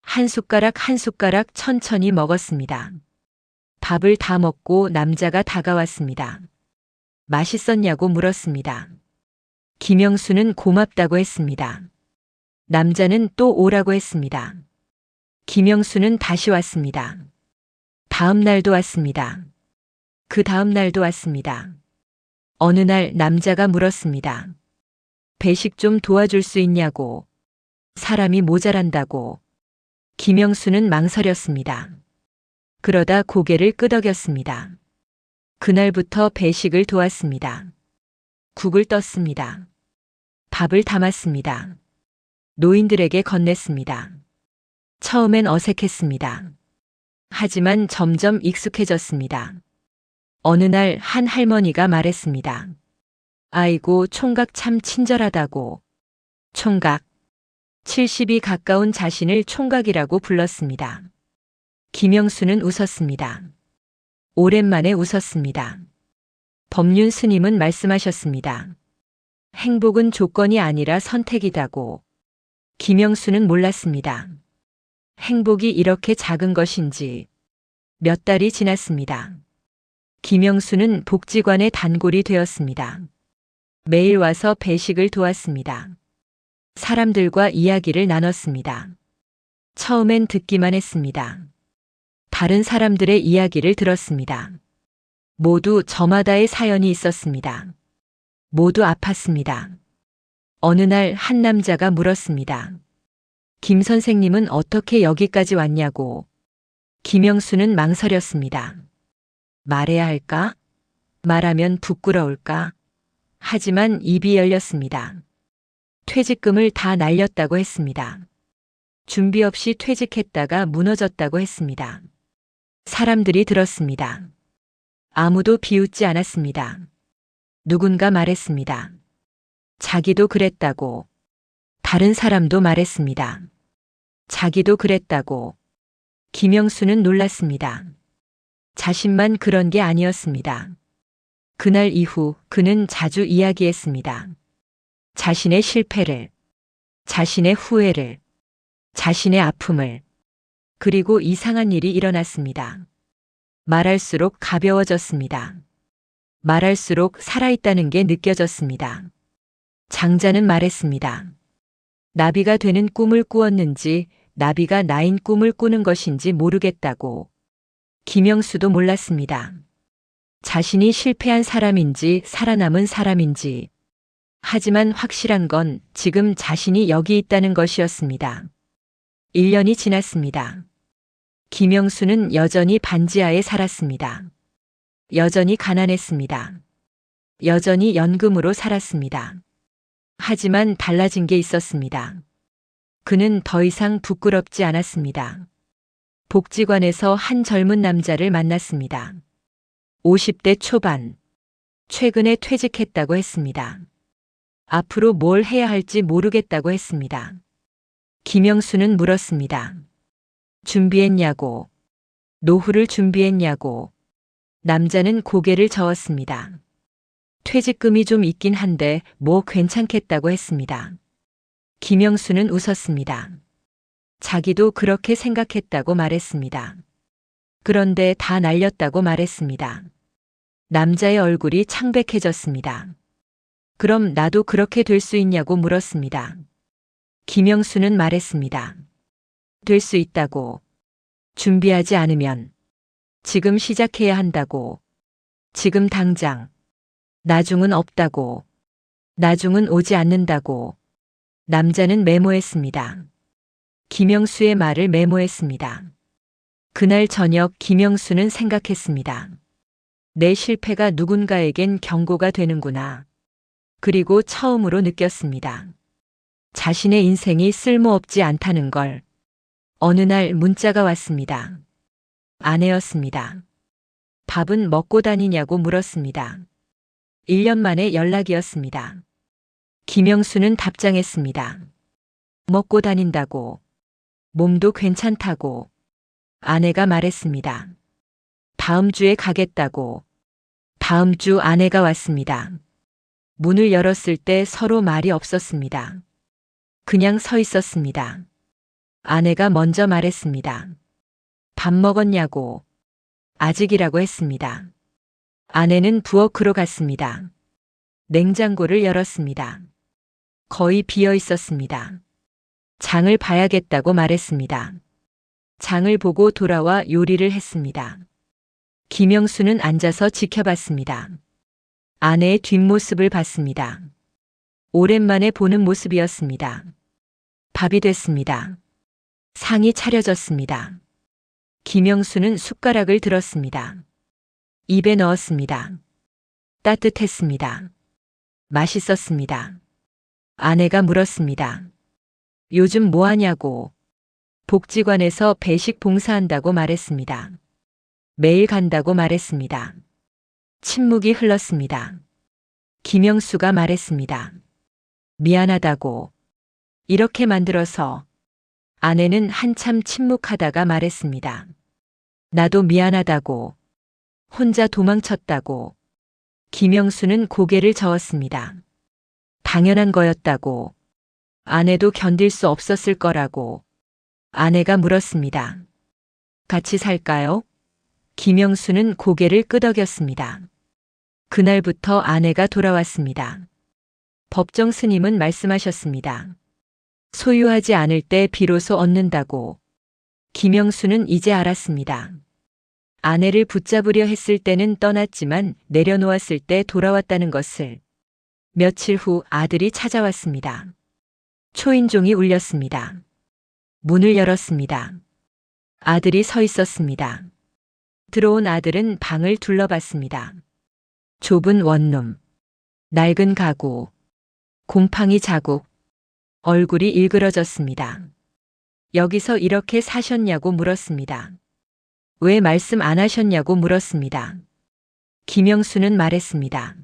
한 숟가락 한 숟가락 천천히 먹었습니다. 밥을 다 먹고 남자가 다가왔습니다. 맛있었냐고 물었습니다. 김영수는 고맙다고 했습니다. 남자는 또 오라고 했습니다. 김영수는 다시 왔습니다. 다음 날도 왔습니다. 그 다음 날도 왔습니다. 어느 날 남자가 물었습니다. 배식 좀 도와줄 수 있냐고. 사람이 모자란다고. 김영수는 망설였습니다. 그러다 고개를 끄덕였습니다. 그날부터 배식을 도왔습니다. 국을 떴습니다. 밥을 담았습니다. 노인들에게 건넸습니다. 처음엔 어색했습니다. 하지만 점점 익숙해졌습니다. 어느 날 한 할머니가 말했습니다. 아이고, 총각 참 친절하다고. 총각. 70이 가까운 자신을 총각이라고 불렀습니다. 김영수는 웃었습니다. 오랜만에 웃었습니다. 법륜 스님은 말씀하셨습니다. 행복은 조건이 아니라 선택이다고. 김영수는 몰랐습니다. 행복이 이렇게 작은 것인지. 몇 달이 지났습니다. 김영수는 복지관의 단골이 되었습니다. 매일 와서 배식을 도왔습니다. 사람들과 이야기를 나눴습니다. 처음엔 듣기만 했습니다. 다른 사람들의 이야기를 들었습니다. 모두 저마다의 사연이 있었습니다. 모두 아팠습니다. 어느 날 한 남자가 물었습니다. 김 선생님은 어떻게 여기까지 왔냐고. 김영수는 망설였습니다. 말해야 할까? 말하면 부끄러울까? 하지만 입이 열렸습니다. 퇴직금을 다 날렸다고 했습니다. 준비 없이 퇴직했다가 무너졌다고 했습니다. 사람들이 들었습니다. 아무도 비웃지 않았습니다. 누군가 말했습니다. 자기도 그랬다고. 다른 사람도 말했습니다. 자기도 그랬다고. 김영수는 놀랐습니다. 자신만 그런 게 아니었습니다. 그날 이후 그는 자주 이야기했습니다. 자신의 실패를, 자신의 후회를, 자신의 아픔을, 그리고 이상한 일이 일어났습니다. 말할수록 가벼워졌습니다. 말할수록 살아있다는 게 느껴졌습니다. 장자는 말했습니다. 나비가 되는 꿈을 꾸었는지 나비가 나인 꿈을 꾸는 것인지 모르겠다고. 김영수도 몰랐습니다. 자신이 실패한 사람인지 살아남은 사람인지. 하지만 확실한 건 지금 자신이 여기 있다는 것이었습니다. 1년이 지났습니다. 김영수는 여전히 반지하에 살았습니다. 여전히 가난했습니다. 여전히 연금으로 살았습니다. 하지만 달라진 게 있었습니다. 그는 더 이상 부끄럽지 않았습니다. 복지관에서 한 젊은 남자를 만났습니다. 50대 초반. 최근에 퇴직했다고 했습니다. 앞으로 뭘 해야 할지 모르겠다고 했습니다. 김영수는 물었습니다. 준비했냐고. 노후를 준비했냐고. 남자는 고개를 저었습니다. 퇴직금이 좀 있긴 한데 뭐 괜찮겠다고 했습니다. 김영수는 웃었습니다. 자기도 그렇게 생각했다고 말했습니다. 그런데 다 날렸다고 말했습니다. 남자의 얼굴이 창백해졌습니다. 그럼 나도 그렇게 될 수 있냐고 물었습니다. 김영수는 말했습니다. 될 수 있다고. 준비하지 않으면. 지금 시작해야 한다고. 지금 당장. 나중은 없다고. 나중은 오지 않는다고. 남자는 메모했습니다. 김영수의 말을 메모했습니다. 그날 저녁 김영수는 생각했습니다. 내 실패가 누군가에겐 경고가 되는구나. 그리고 처음으로 느꼈습니다. 자신의 인생이 쓸모없지 않다는 걸. 어느 날 문자가 왔습니다. 아내였습니다. 밥은 먹고 다니냐고 물었습니다. 1년 만에 연락이었습니다. 김영수는 답장했습니다. 먹고 다닌다고. 몸도 괜찮다고. 아내가 말했습니다. 다음 주에 가겠다고. 다음 주 아내가 왔습니다. 문을 열었을 때 서로 말이 없었습니다. 그냥 서 있었습니다. 아내가 먼저 말했습니다. 밥 먹었냐고. 아직이라고 했습니다. 아내는 부엌으로 갔습니다. 냉장고를 열었습니다. 거의 비어 있었습니다. 장을 봐야겠다고 말했습니다. 장을 보고 돌아와 요리를 했습니다. 김영수는 앉아서 지켜봤습니다. 아내의 뒷모습을 봤습니다. 오랜만에 보는 모습이었습니다. 밥이 됐습니다. 상이 차려졌습니다. 김영수는 숟가락을 들었습니다. 입에 넣었습니다. 따뜻했습니다. 맛있었습니다. 아내가 물었습니다. 요즘 뭐 하냐고. 복지관에서 배식 봉사한다고 말했습니다. 매일 간다고 말했습니다. 침묵이 흘렀습니다. 김영수가 말했습니다. 미안하다고. 이렇게 만들어서. 아내는 한참 침묵하다가 말했습니다. 나도 미안하다고. 혼자 도망쳤다고. 김영수는 고개를 저었습니다. 당연한 거였다고. 아내도 견딜 수 없었을 거라고. 아내가 물었습니다. 같이 살까요? 김영수는 고개를 끄덕였습니다. 그날부터 아내가 돌아왔습니다. 법정 스님은 말씀하셨습니다. 소유하지 않을 때 비로소 얻는다고. 김영수는 이제 알았습니다. 아내를 붙잡으려 했을 때는 떠났지만 내려놓았을 때 돌아왔다는 것을. 며칠 후 아들이 찾아왔습니다. 초인종이 울렸습니다. 문을 열었습니다. 아들이 서 있었습니다. 들어온 아들은 방을 둘러봤습니다. 좁은 원룸, 낡은 가구, 곰팡이 자국, 얼굴이 일그러졌습니다. 여기서 이렇게 사셨냐고 물었습니다. 왜 말씀 안 하셨냐고 물었습니다. 김영수는 말했습니다.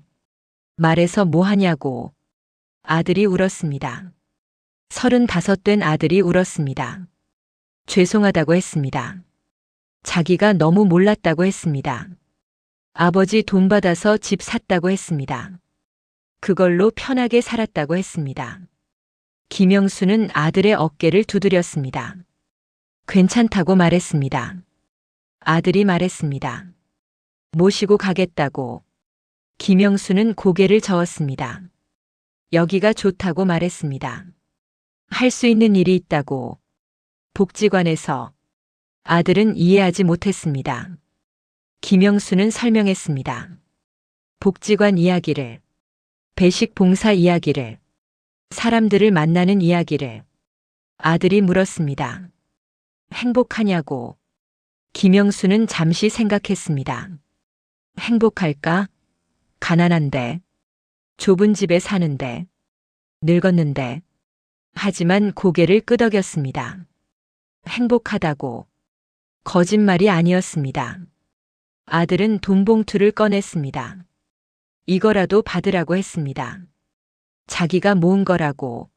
말해서 뭐 하냐고. 아들이 울었습니다. 35 된 아들이 울었습니다. 죄송하다고 했습니다. 자기가 너무 몰랐다고 했습니다. 아버지 돈 받아서 집 샀다고 했습니다. 그걸로 편하게 살았다고 했습니다. 김영수는 아들의 어깨를 두드렸습니다. 괜찮다고 말했습니다. 아들이 말했습니다. 모시고 가겠다고. 김영수는 고개를 저었습니다. 여기가 좋다고 말했습니다. 할 수 있는 일이 있다고. 복지관에서. 아들은 이해하지 못했습니다. 김영수는 설명했습니다. 복지관 이야기를. 배식 봉사 이야기를. 사람들을 만나는 이야기를. 아들이 물었습니다. 행복하냐고. 김영수는 잠시 생각했습니다. 행복할까? 가난한데. 좁은 집에 사는데. 늙었는데. 하지만 고개를 끄덕였습니다. 행복하다고. 거짓말이 아니었습니다. 아들은 돈봉투를 꺼냈습니다. 이거라도 받으라고 했습니다. 자기가 모은 거라고.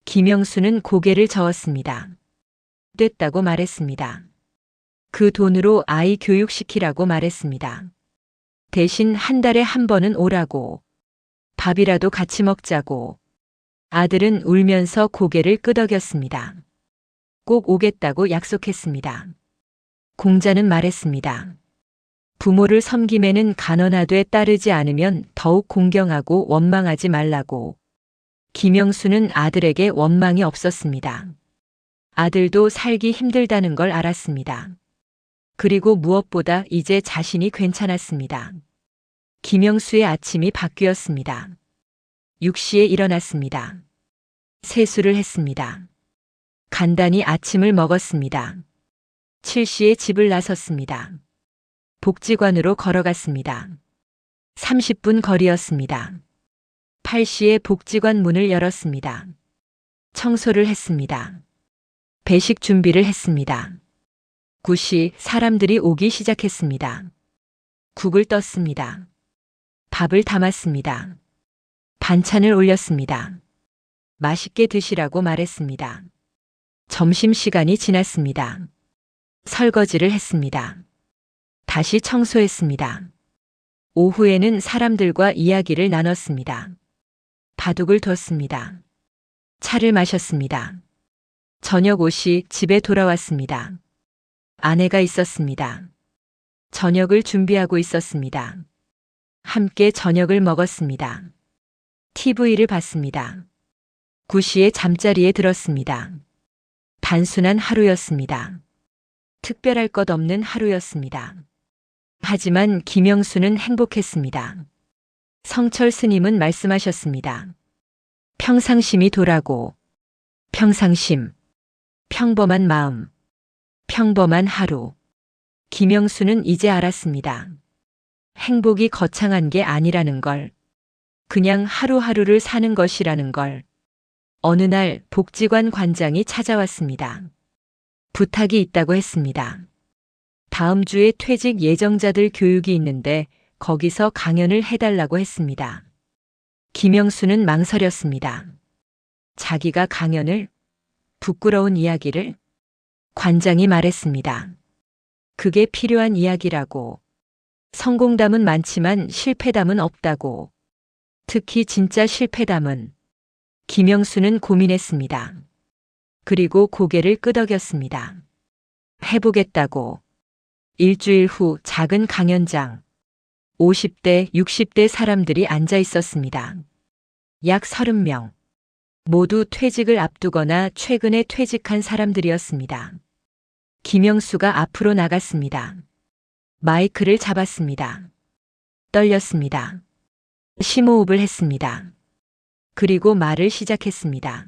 김영수는 고개를 저었습니다. 됐다고 말했습니다. 그 돈으로 아이 교육시키라고 말했습니다. 대신 한 달에 한 번은 오라고. 밥이라도 같이 먹자고. 아들은 울면서 고개를 끄덕였습니다. 꼭 오겠다고 약속했습니다. 공자는 말했습니다. 부모를 섬김에는 간언하되 따르지 않으면 더욱 공경하고 원망하지 말라고. 김영수는 아들에게 원망이 없었습니다. 아들도 살기 힘들다는 걸 알았습니다. 그리고 무엇보다 이제 자신이 괜찮았습니다. 김영수의 아침이 바뀌었습니다. 6시에 일어났습니다. 세수를 했습니다. 간단히 아침을 먹었습니다. 7시에 집을 나섰습니다. 복지관으로 걸어갔습니다. 30분 거리였습니다. 8시에 복지관 문을 열었습니다. 청소를 했습니다. 배식 준비를 했습니다. 9시 사람들이 오기 시작했습니다. 국을 떴습니다. 밥을 담았습니다. 반찬을 올렸습니다. 맛있게 드시라고 말했습니다. 점심시간이 지났습니다. 설거지를 했습니다. 다시 청소했습니다. 오후에는 사람들과 이야기를 나눴습니다. 바둑을 뒀습니다. 차를 마셨습니다. 저녁 5시 집에 돌아왔습니다. 아내가 있었습니다. 저녁을 준비하고 있었습니다. 함께 저녁을 먹었습니다. TV를 봤습니다. 9시에 잠자리에 들었습니다. 단순한 하루였습니다. 특별할 것 없는 하루였습니다. 하지만 김영수는 행복했습니다. 성철 스님은 말씀하셨습니다. 평상심이 도라고. 평상심. 평범한 마음. 평범한 하루. 김영수는 이제 알았습니다. 행복이 거창한 게 아니라는 걸. 그냥 하루하루를 사는 것이라는 걸. 어느 날 복지관 관장이 찾아왔습니다. 부탁이 있다고 했습니다. 다음 주에 퇴직 예정자들 교육이 있는데 거기서 강연을 해달라고 했습니다. 김영수는 망설였습니다. 자기가 강연을? 부끄러운 이야기를? 관장이 말했습니다. 그게 필요한 이야기라고. 성공담은 많지만 실패담은 없다고. 특히 진짜 실패담은. 김영수는 고민했습니다. 그리고 고개를 끄덕였습니다. 해보겠다고. 일주일 후 작은 강연장. 50대, 60대 사람들이 앉아 있었습니다. 약 30명. 모두 퇴직을 앞두거나 최근에 퇴직한 사람들이었습니다. 김영수가 앞으로 나갔습니다. 마이크를 잡았습니다. 떨렸습니다. 심호흡을 했습니다. 그리고 말을 시작했습니다.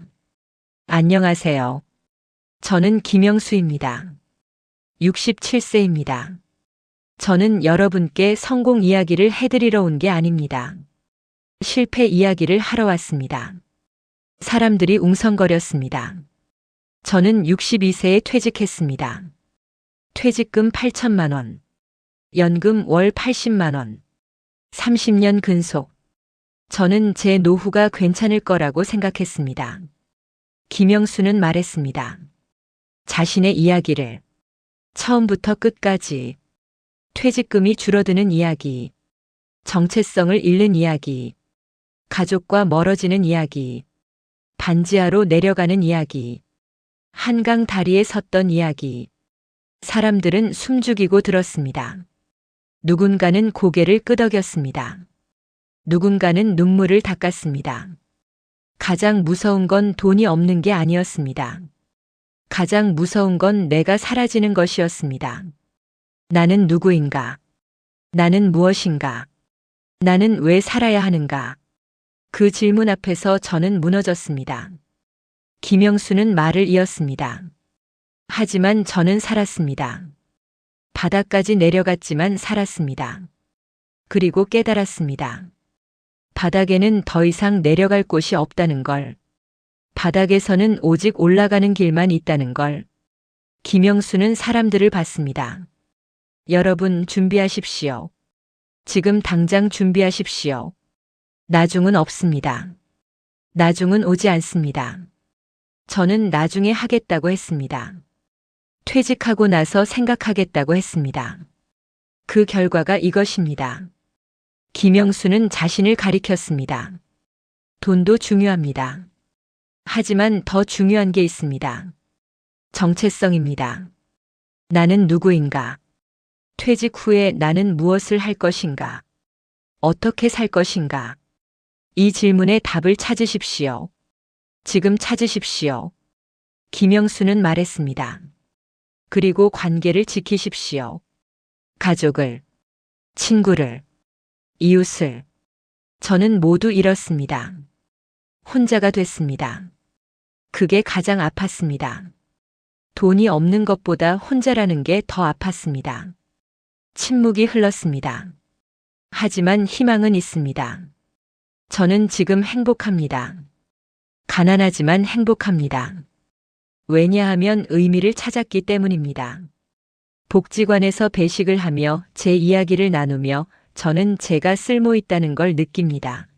안녕하세요. 저는 김영수입니다. 67세입니다. 저는 여러분께 성공 이야기를 해드리러 온 게 아닙니다. 실패 이야기를 하러 왔습니다. 사람들이 웅성거렸습니다. 저는 62세에 퇴직했습니다. 퇴직금 8천만 원. 연금 월 80만 원. 30년 근속. 저는 제 노후가 괜찮을 거라고 생각했습니다. 김영수는 말했습니다. 자신의 이야기를 처음부터 끝까지. 퇴직금이 줄어드는 이야기. 정체성을 잃는 이야기. 가족과 멀어지는 이야기. 반지하로 내려가는 이야기. 한강 다리에 섰던 이야기. 사람들은 숨죽이고 들었습니다. 누군가는 고개를 끄덕였습니다. 누군가는 눈물을 닦았습니다. 가장 무서운 건 돈이 없는 게 아니었습니다. 가장 무서운 건 내가 사라지는 것이었습니다. 나는 누구인가? 나는 무엇인가? 나는 왜 살아야 하는가? 그 질문 앞에서 저는 무너졌습니다. 김영수는 말을 이었습니다. 하지만 저는 살았습니다. 바닥까지 내려갔지만 살았습니다. 그리고 깨달았습니다. 바닥에는 더 이상 내려갈 곳이 없다는 걸. 바닥에서는 오직 올라가는 길만 있다는 걸. 김영수는 사람들을 봤습니다. 여러분 준비하십시오. 지금 당장 준비하십시오. 나중은 없습니다. 나중은 오지 않습니다. 저는 나중에 하겠다고 했습니다. 퇴직하고 나서 생각하겠다고 했습니다. 그 결과가 이것입니다. 김영수는 자신을 가리켰습니다. 돈도 중요합니다. 하지만 더 중요한 게 있습니다. 정체성입니다. 나는 누구인가? 퇴직 후에 나는 무엇을 할 것인가? 어떻게 살 것인가? 이 질문에 답을 찾으십시오. 지금 찾으십시오. 김영수는 말했습니다. 그리고 관계를 지키십시오. 가족을, 친구를, 이웃을. 저는 모두 잃었습니다. 혼자가 됐습니다. 그게 가장 아팠습니다. 돈이 없는 것보다 혼자라는 게 더 아팠습니다. 침묵이 흘렀습니다. 하지만 희망은 있습니다. 저는 지금 행복합니다. 가난하지만 행복합니다. 왜냐하면 의미를 찾았기 때문입니다. 복지관에서 배식을 하며 제 이야기를 나누며 저는 제가 쓸모 있다는 걸 느낍니다.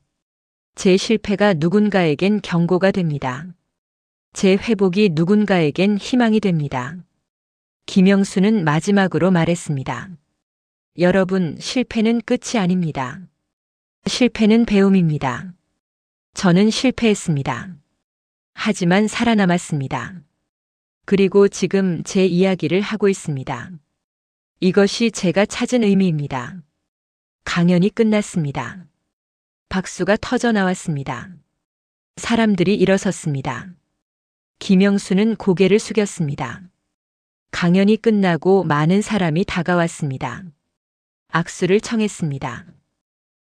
제 실패가 누군가에겐 경고가 됩니다. 제 회복이 누군가에겐 희망이 됩니다. 김영수는 마지막으로 말했습니다. 여러분, 실패는 끝이 아닙니다. 실패는 배움입니다. 저는 실패했습니다. 하지만 살아남았습니다. 그리고 지금 제 이야기를 하고 있습니다. 이것이 제가 찾은 의미입니다. 강연이 끝났습니다. 박수가 터져 나왔습니다. 사람들이 일어섰습니다. 김영수는 고개를 숙였습니다. 강연이 끝나고 많은 사람이 다가왔습니다. 악수를 청했습니다.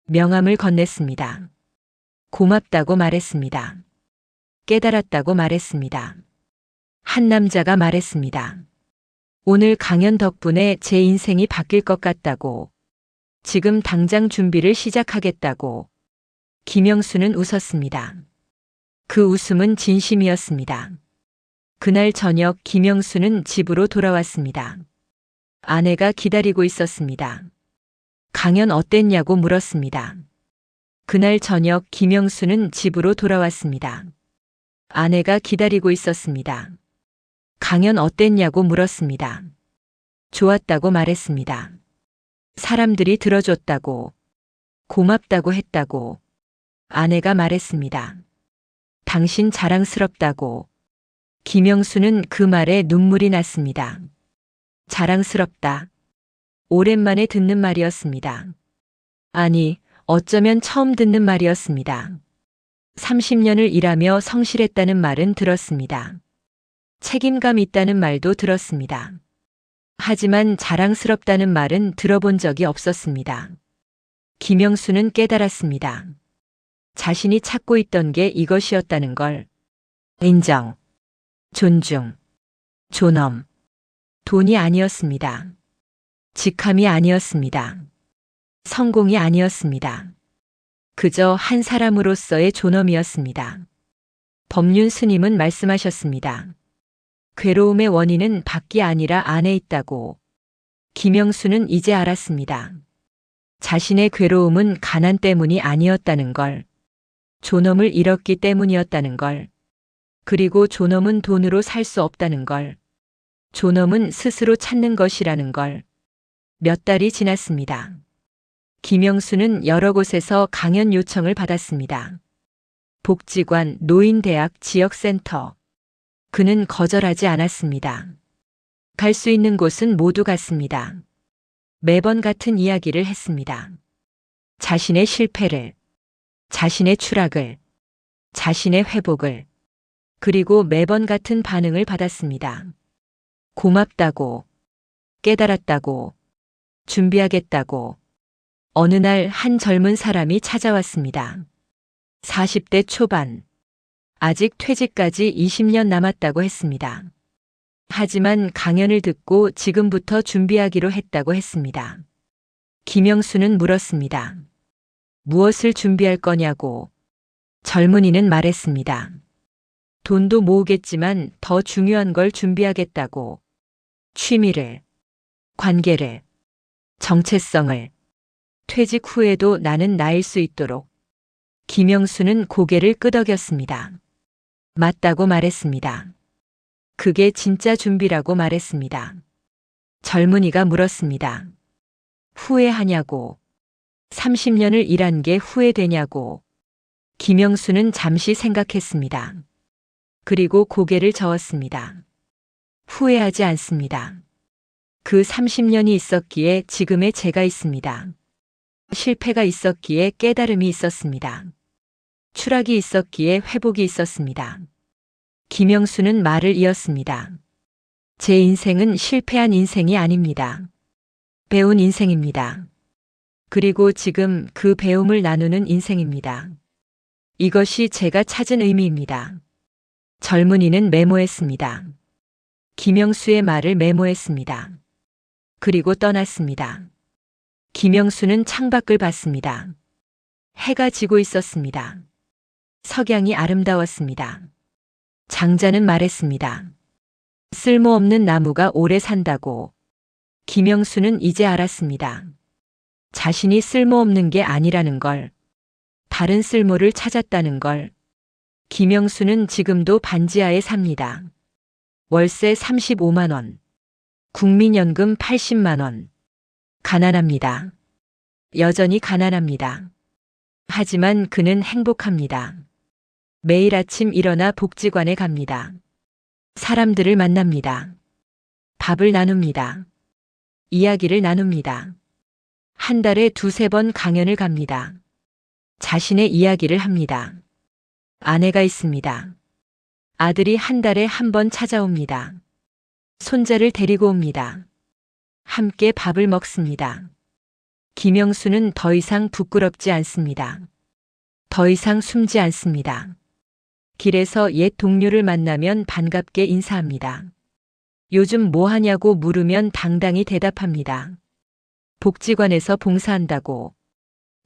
명함을 건넸습니다. 고맙다고 말했습니다. 깨달았다고 말했습니다. 한 남자가 말했습니다. 오늘 강연 덕분에 제 인생이 바뀔 것 같다고. 지금 당장 준비를 시작하겠다고. 김영수는 웃었습니다. 그 웃음은 진심이었습니다. 그날 저녁 김영수는 집으로 돌아왔습니다. 아내가 기다리고 있었습니다. 강연 어땠냐고 물었습니다. 그날 저녁 김영수는 집으로 돌아왔습니다. 아내가 기다리고 있었습니다. 강연 어땠냐고 물었습니다. 좋았다고 말했습니다. 사람들이 들어줬다고, 고맙다고 했다고. 아내가 말했습니다. 당신 자랑스럽다고. 김영수는 그 말에 눈물이 났습니다. 자랑스럽다. 오랜만에 듣는 말이었습니다. 아니, 어쩌면 처음 듣는 말이었습니다. 30년을 일하며 성실했다는 말은 들었습니다. 책임감 있다는 말도 들었습니다. 하지만 자랑스럽다는 말은 들어본 적이 없었습니다. 김영수는 깨달았습니다. 자신이 찾고 있던 게 이것이었다는 걸. 인정, 존중, 존엄. 돈이 아니었습니다. 직함이 아니었습니다. 성공이 아니었습니다. 그저 한 사람으로서의 존엄이었습니다. 법륜 스님은 말씀하셨습니다. 괴로움의 원인은 밖이 아니라 안에 있다고. 김영수는 이제 알았습니다. 자신의 괴로움은 가난 때문이 아니었다는 걸. 존엄을 잃었기 때문이었다는 걸. 그리고 존엄은 돈으로 살 수 없다는 걸. 존엄은 스스로 찾는 것이라는 걸. 몇 달이 지났습니다. 김영수는 여러 곳에서 강연 요청을 받았습니다. 복지관, 노인대학, 지역센터. 그는 거절하지 않았습니다. 갈 수 있는 곳은 모두 갔습니다. 매번 같은 이야기를 했습니다. 자신의 실패를, 자신의 추락을, 자신의 회복을. 그리고 매번 같은 반응을 받았습니다. 고맙다고, 깨달았다고, 준비하겠다고. 어느 날 한 젊은 사람이 찾아왔습니다. 40대 초반. 아직 퇴직까지 20년 남았다고 했습니다. 하지만 강연을 듣고 지금부터 준비하기로 했다고 했습니다. 김영수는 물었습니다. 무엇을 준비할 거냐고. 젊은이는 말했습니다. 돈도 모으겠지만 더 중요한 걸 준비하겠다고. 취미를, 관계를, 정체성을. 퇴직 후에도 나는 나일 수 있도록. 김영수는 고개를 끄덕였습니다. 맞다고 말했습니다. 그게 진짜 준비라고 말했습니다. 젊은이가 물었습니다. 후회하냐고. 30년을 일한 게 후회되냐고. 김영수는 잠시 생각했습니다. 그리고 고개를 저었습니다. 후회하지 않습니다. 그 30년이 있었기에 지금의 제가 있습니다. 실패가 있었기에 깨달음이 있었습니다. 추락이 있었기에 회복이 있었습니다. 김영수는 말을 이었습니다. 제 인생은 실패한 인생이 아닙니다. 배운 인생입니다. 그리고 지금 그 배움을 나누는 인생입니다. 이것이 제가 찾은 의미입니다. 젊은이는 메모했습니다. 김영수의 말을 메모했습니다. 그리고 떠났습니다. 김영수는 창밖을 봤습니다. 해가 지고 있었습니다. 석양이 아름다웠습니다. 장자는 말했습니다. 쓸모없는 나무가 오래 산다고. 김영수는 이제 알았습니다. 자신이 쓸모없는 게 아니라는 걸, 다른 쓸모를 찾았다는 걸. 김영수는 지금도 반지하에 삽니다. 월세 35만 원, 국민연금 80만 원. 가난합니다. 여전히 가난합니다. 하지만 그는 행복합니다. 매일 아침 일어나 복지관에 갑니다. 사람들을 만납니다. 밥을 나눕니다. 이야기를 나눕니다. 한 달에 2~3번 강연을 갑니다. 자신의 이야기를 합니다. 아내가 있습니다. 아들이 한 달에 1번 찾아옵니다. 손자를 데리고 옵니다. 함께 밥을 먹습니다. 김영수는 더 이상 부끄럽지 않습니다. 더 이상 숨지 않습니다. 길에서 옛 동료를 만나면 반갑게 인사합니다. 요즘 뭐 하냐고 물으면 당당히 대답합니다. 복지관에서 봉사한다고.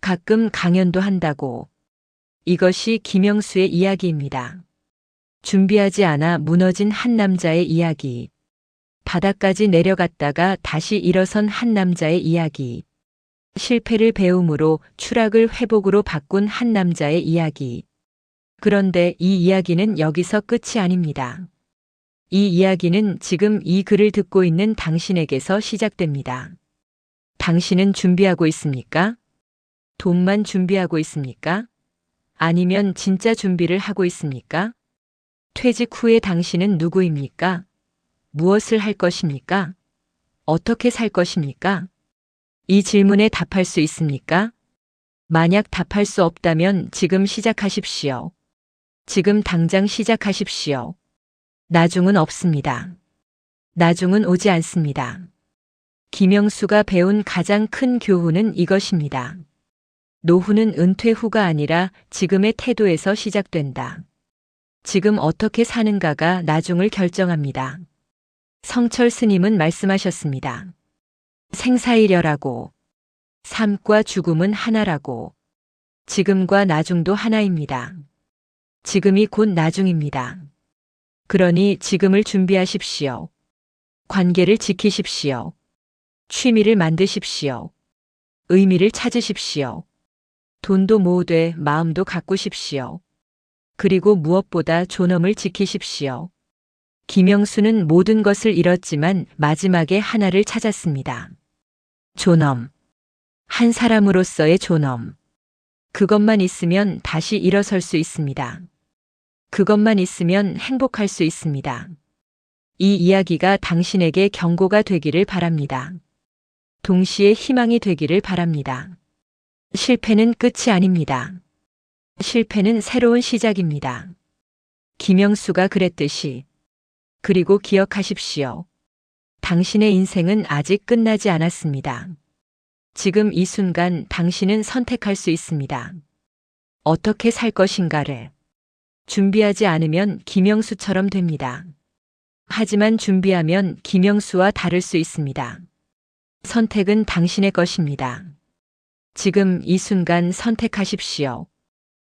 가끔 강연도 한다고. 이것이 김영수의 이야기입니다. 준비하지 않아 무너진 한 남자의 이야기. 바닥까지 내려갔다가 다시 일어선 한 남자의 이야기. 실패를 배움으로 추락을 회복으로 바꾼 한 남자의 이야기. 그런데 이 이야기는 여기서 끝이 아닙니다. 이 이야기는 지금 이 글을 듣고 있는 당신에게서 시작됩니다. 당신은 준비하고 있습니까? 돈만 준비하고 있습니까? 아니면 진짜 준비를 하고 있습니까? 퇴직 후에 당신은 누구입니까? 무엇을 할 것입니까? 어떻게 살 것입니까? 이 질문에 답할 수 있습니까? 만약 답할 수 없다면 지금 시작하십시오. 지금 당장 시작하십시오. 나중은 없습니다. 나중은 오지 않습니다. 김영수가 배운 가장 큰 교훈은 이것입니다. 노후는 은퇴 후가 아니라 지금의 태도에서 시작된다. 지금 어떻게 사는가가 나중을 결정합니다. 성철 스님은 말씀하셨습니다. 생사이려라고. 삶과 죽음은 하나라고. 지금과 나중도 하나입니다. 지금이 곧 나중입니다. 그러니 지금을 준비하십시오. 관계를 지키십시오. 취미를 만드십시오. 의미를 찾으십시오. 돈도 모으되 마음도 가꾸십시오. 그리고 무엇보다 존엄을 지키십시오. 김영수는 모든 것을 잃었지만 마지막에 하나를 찾았습니다. 존엄. 한 사람으로서의 존엄. 그것만 있으면 다시 일어설 수 있습니다. 그것만 있으면 행복할 수 있습니다. 이 이야기가 당신에게 경고가 되기를 바랍니다. 동시에 희망이 되기를 바랍니다. 실패는 끝이 아닙니다. 실패는 새로운 시작입니다. 김영수가 그랬듯이. 그리고 기억하십시오. 당신의 인생은 아직 끝나지 않았습니다. 지금 이 순간 당신은 선택할 수 있습니다. 어떻게 살 것인가를. 준비하지 않으면 김영수처럼 됩니다. 하지만 준비하면 김영수와 다를 수 있습니다. 선택은 당신의 것입니다. 지금 이 순간 선택하십시오.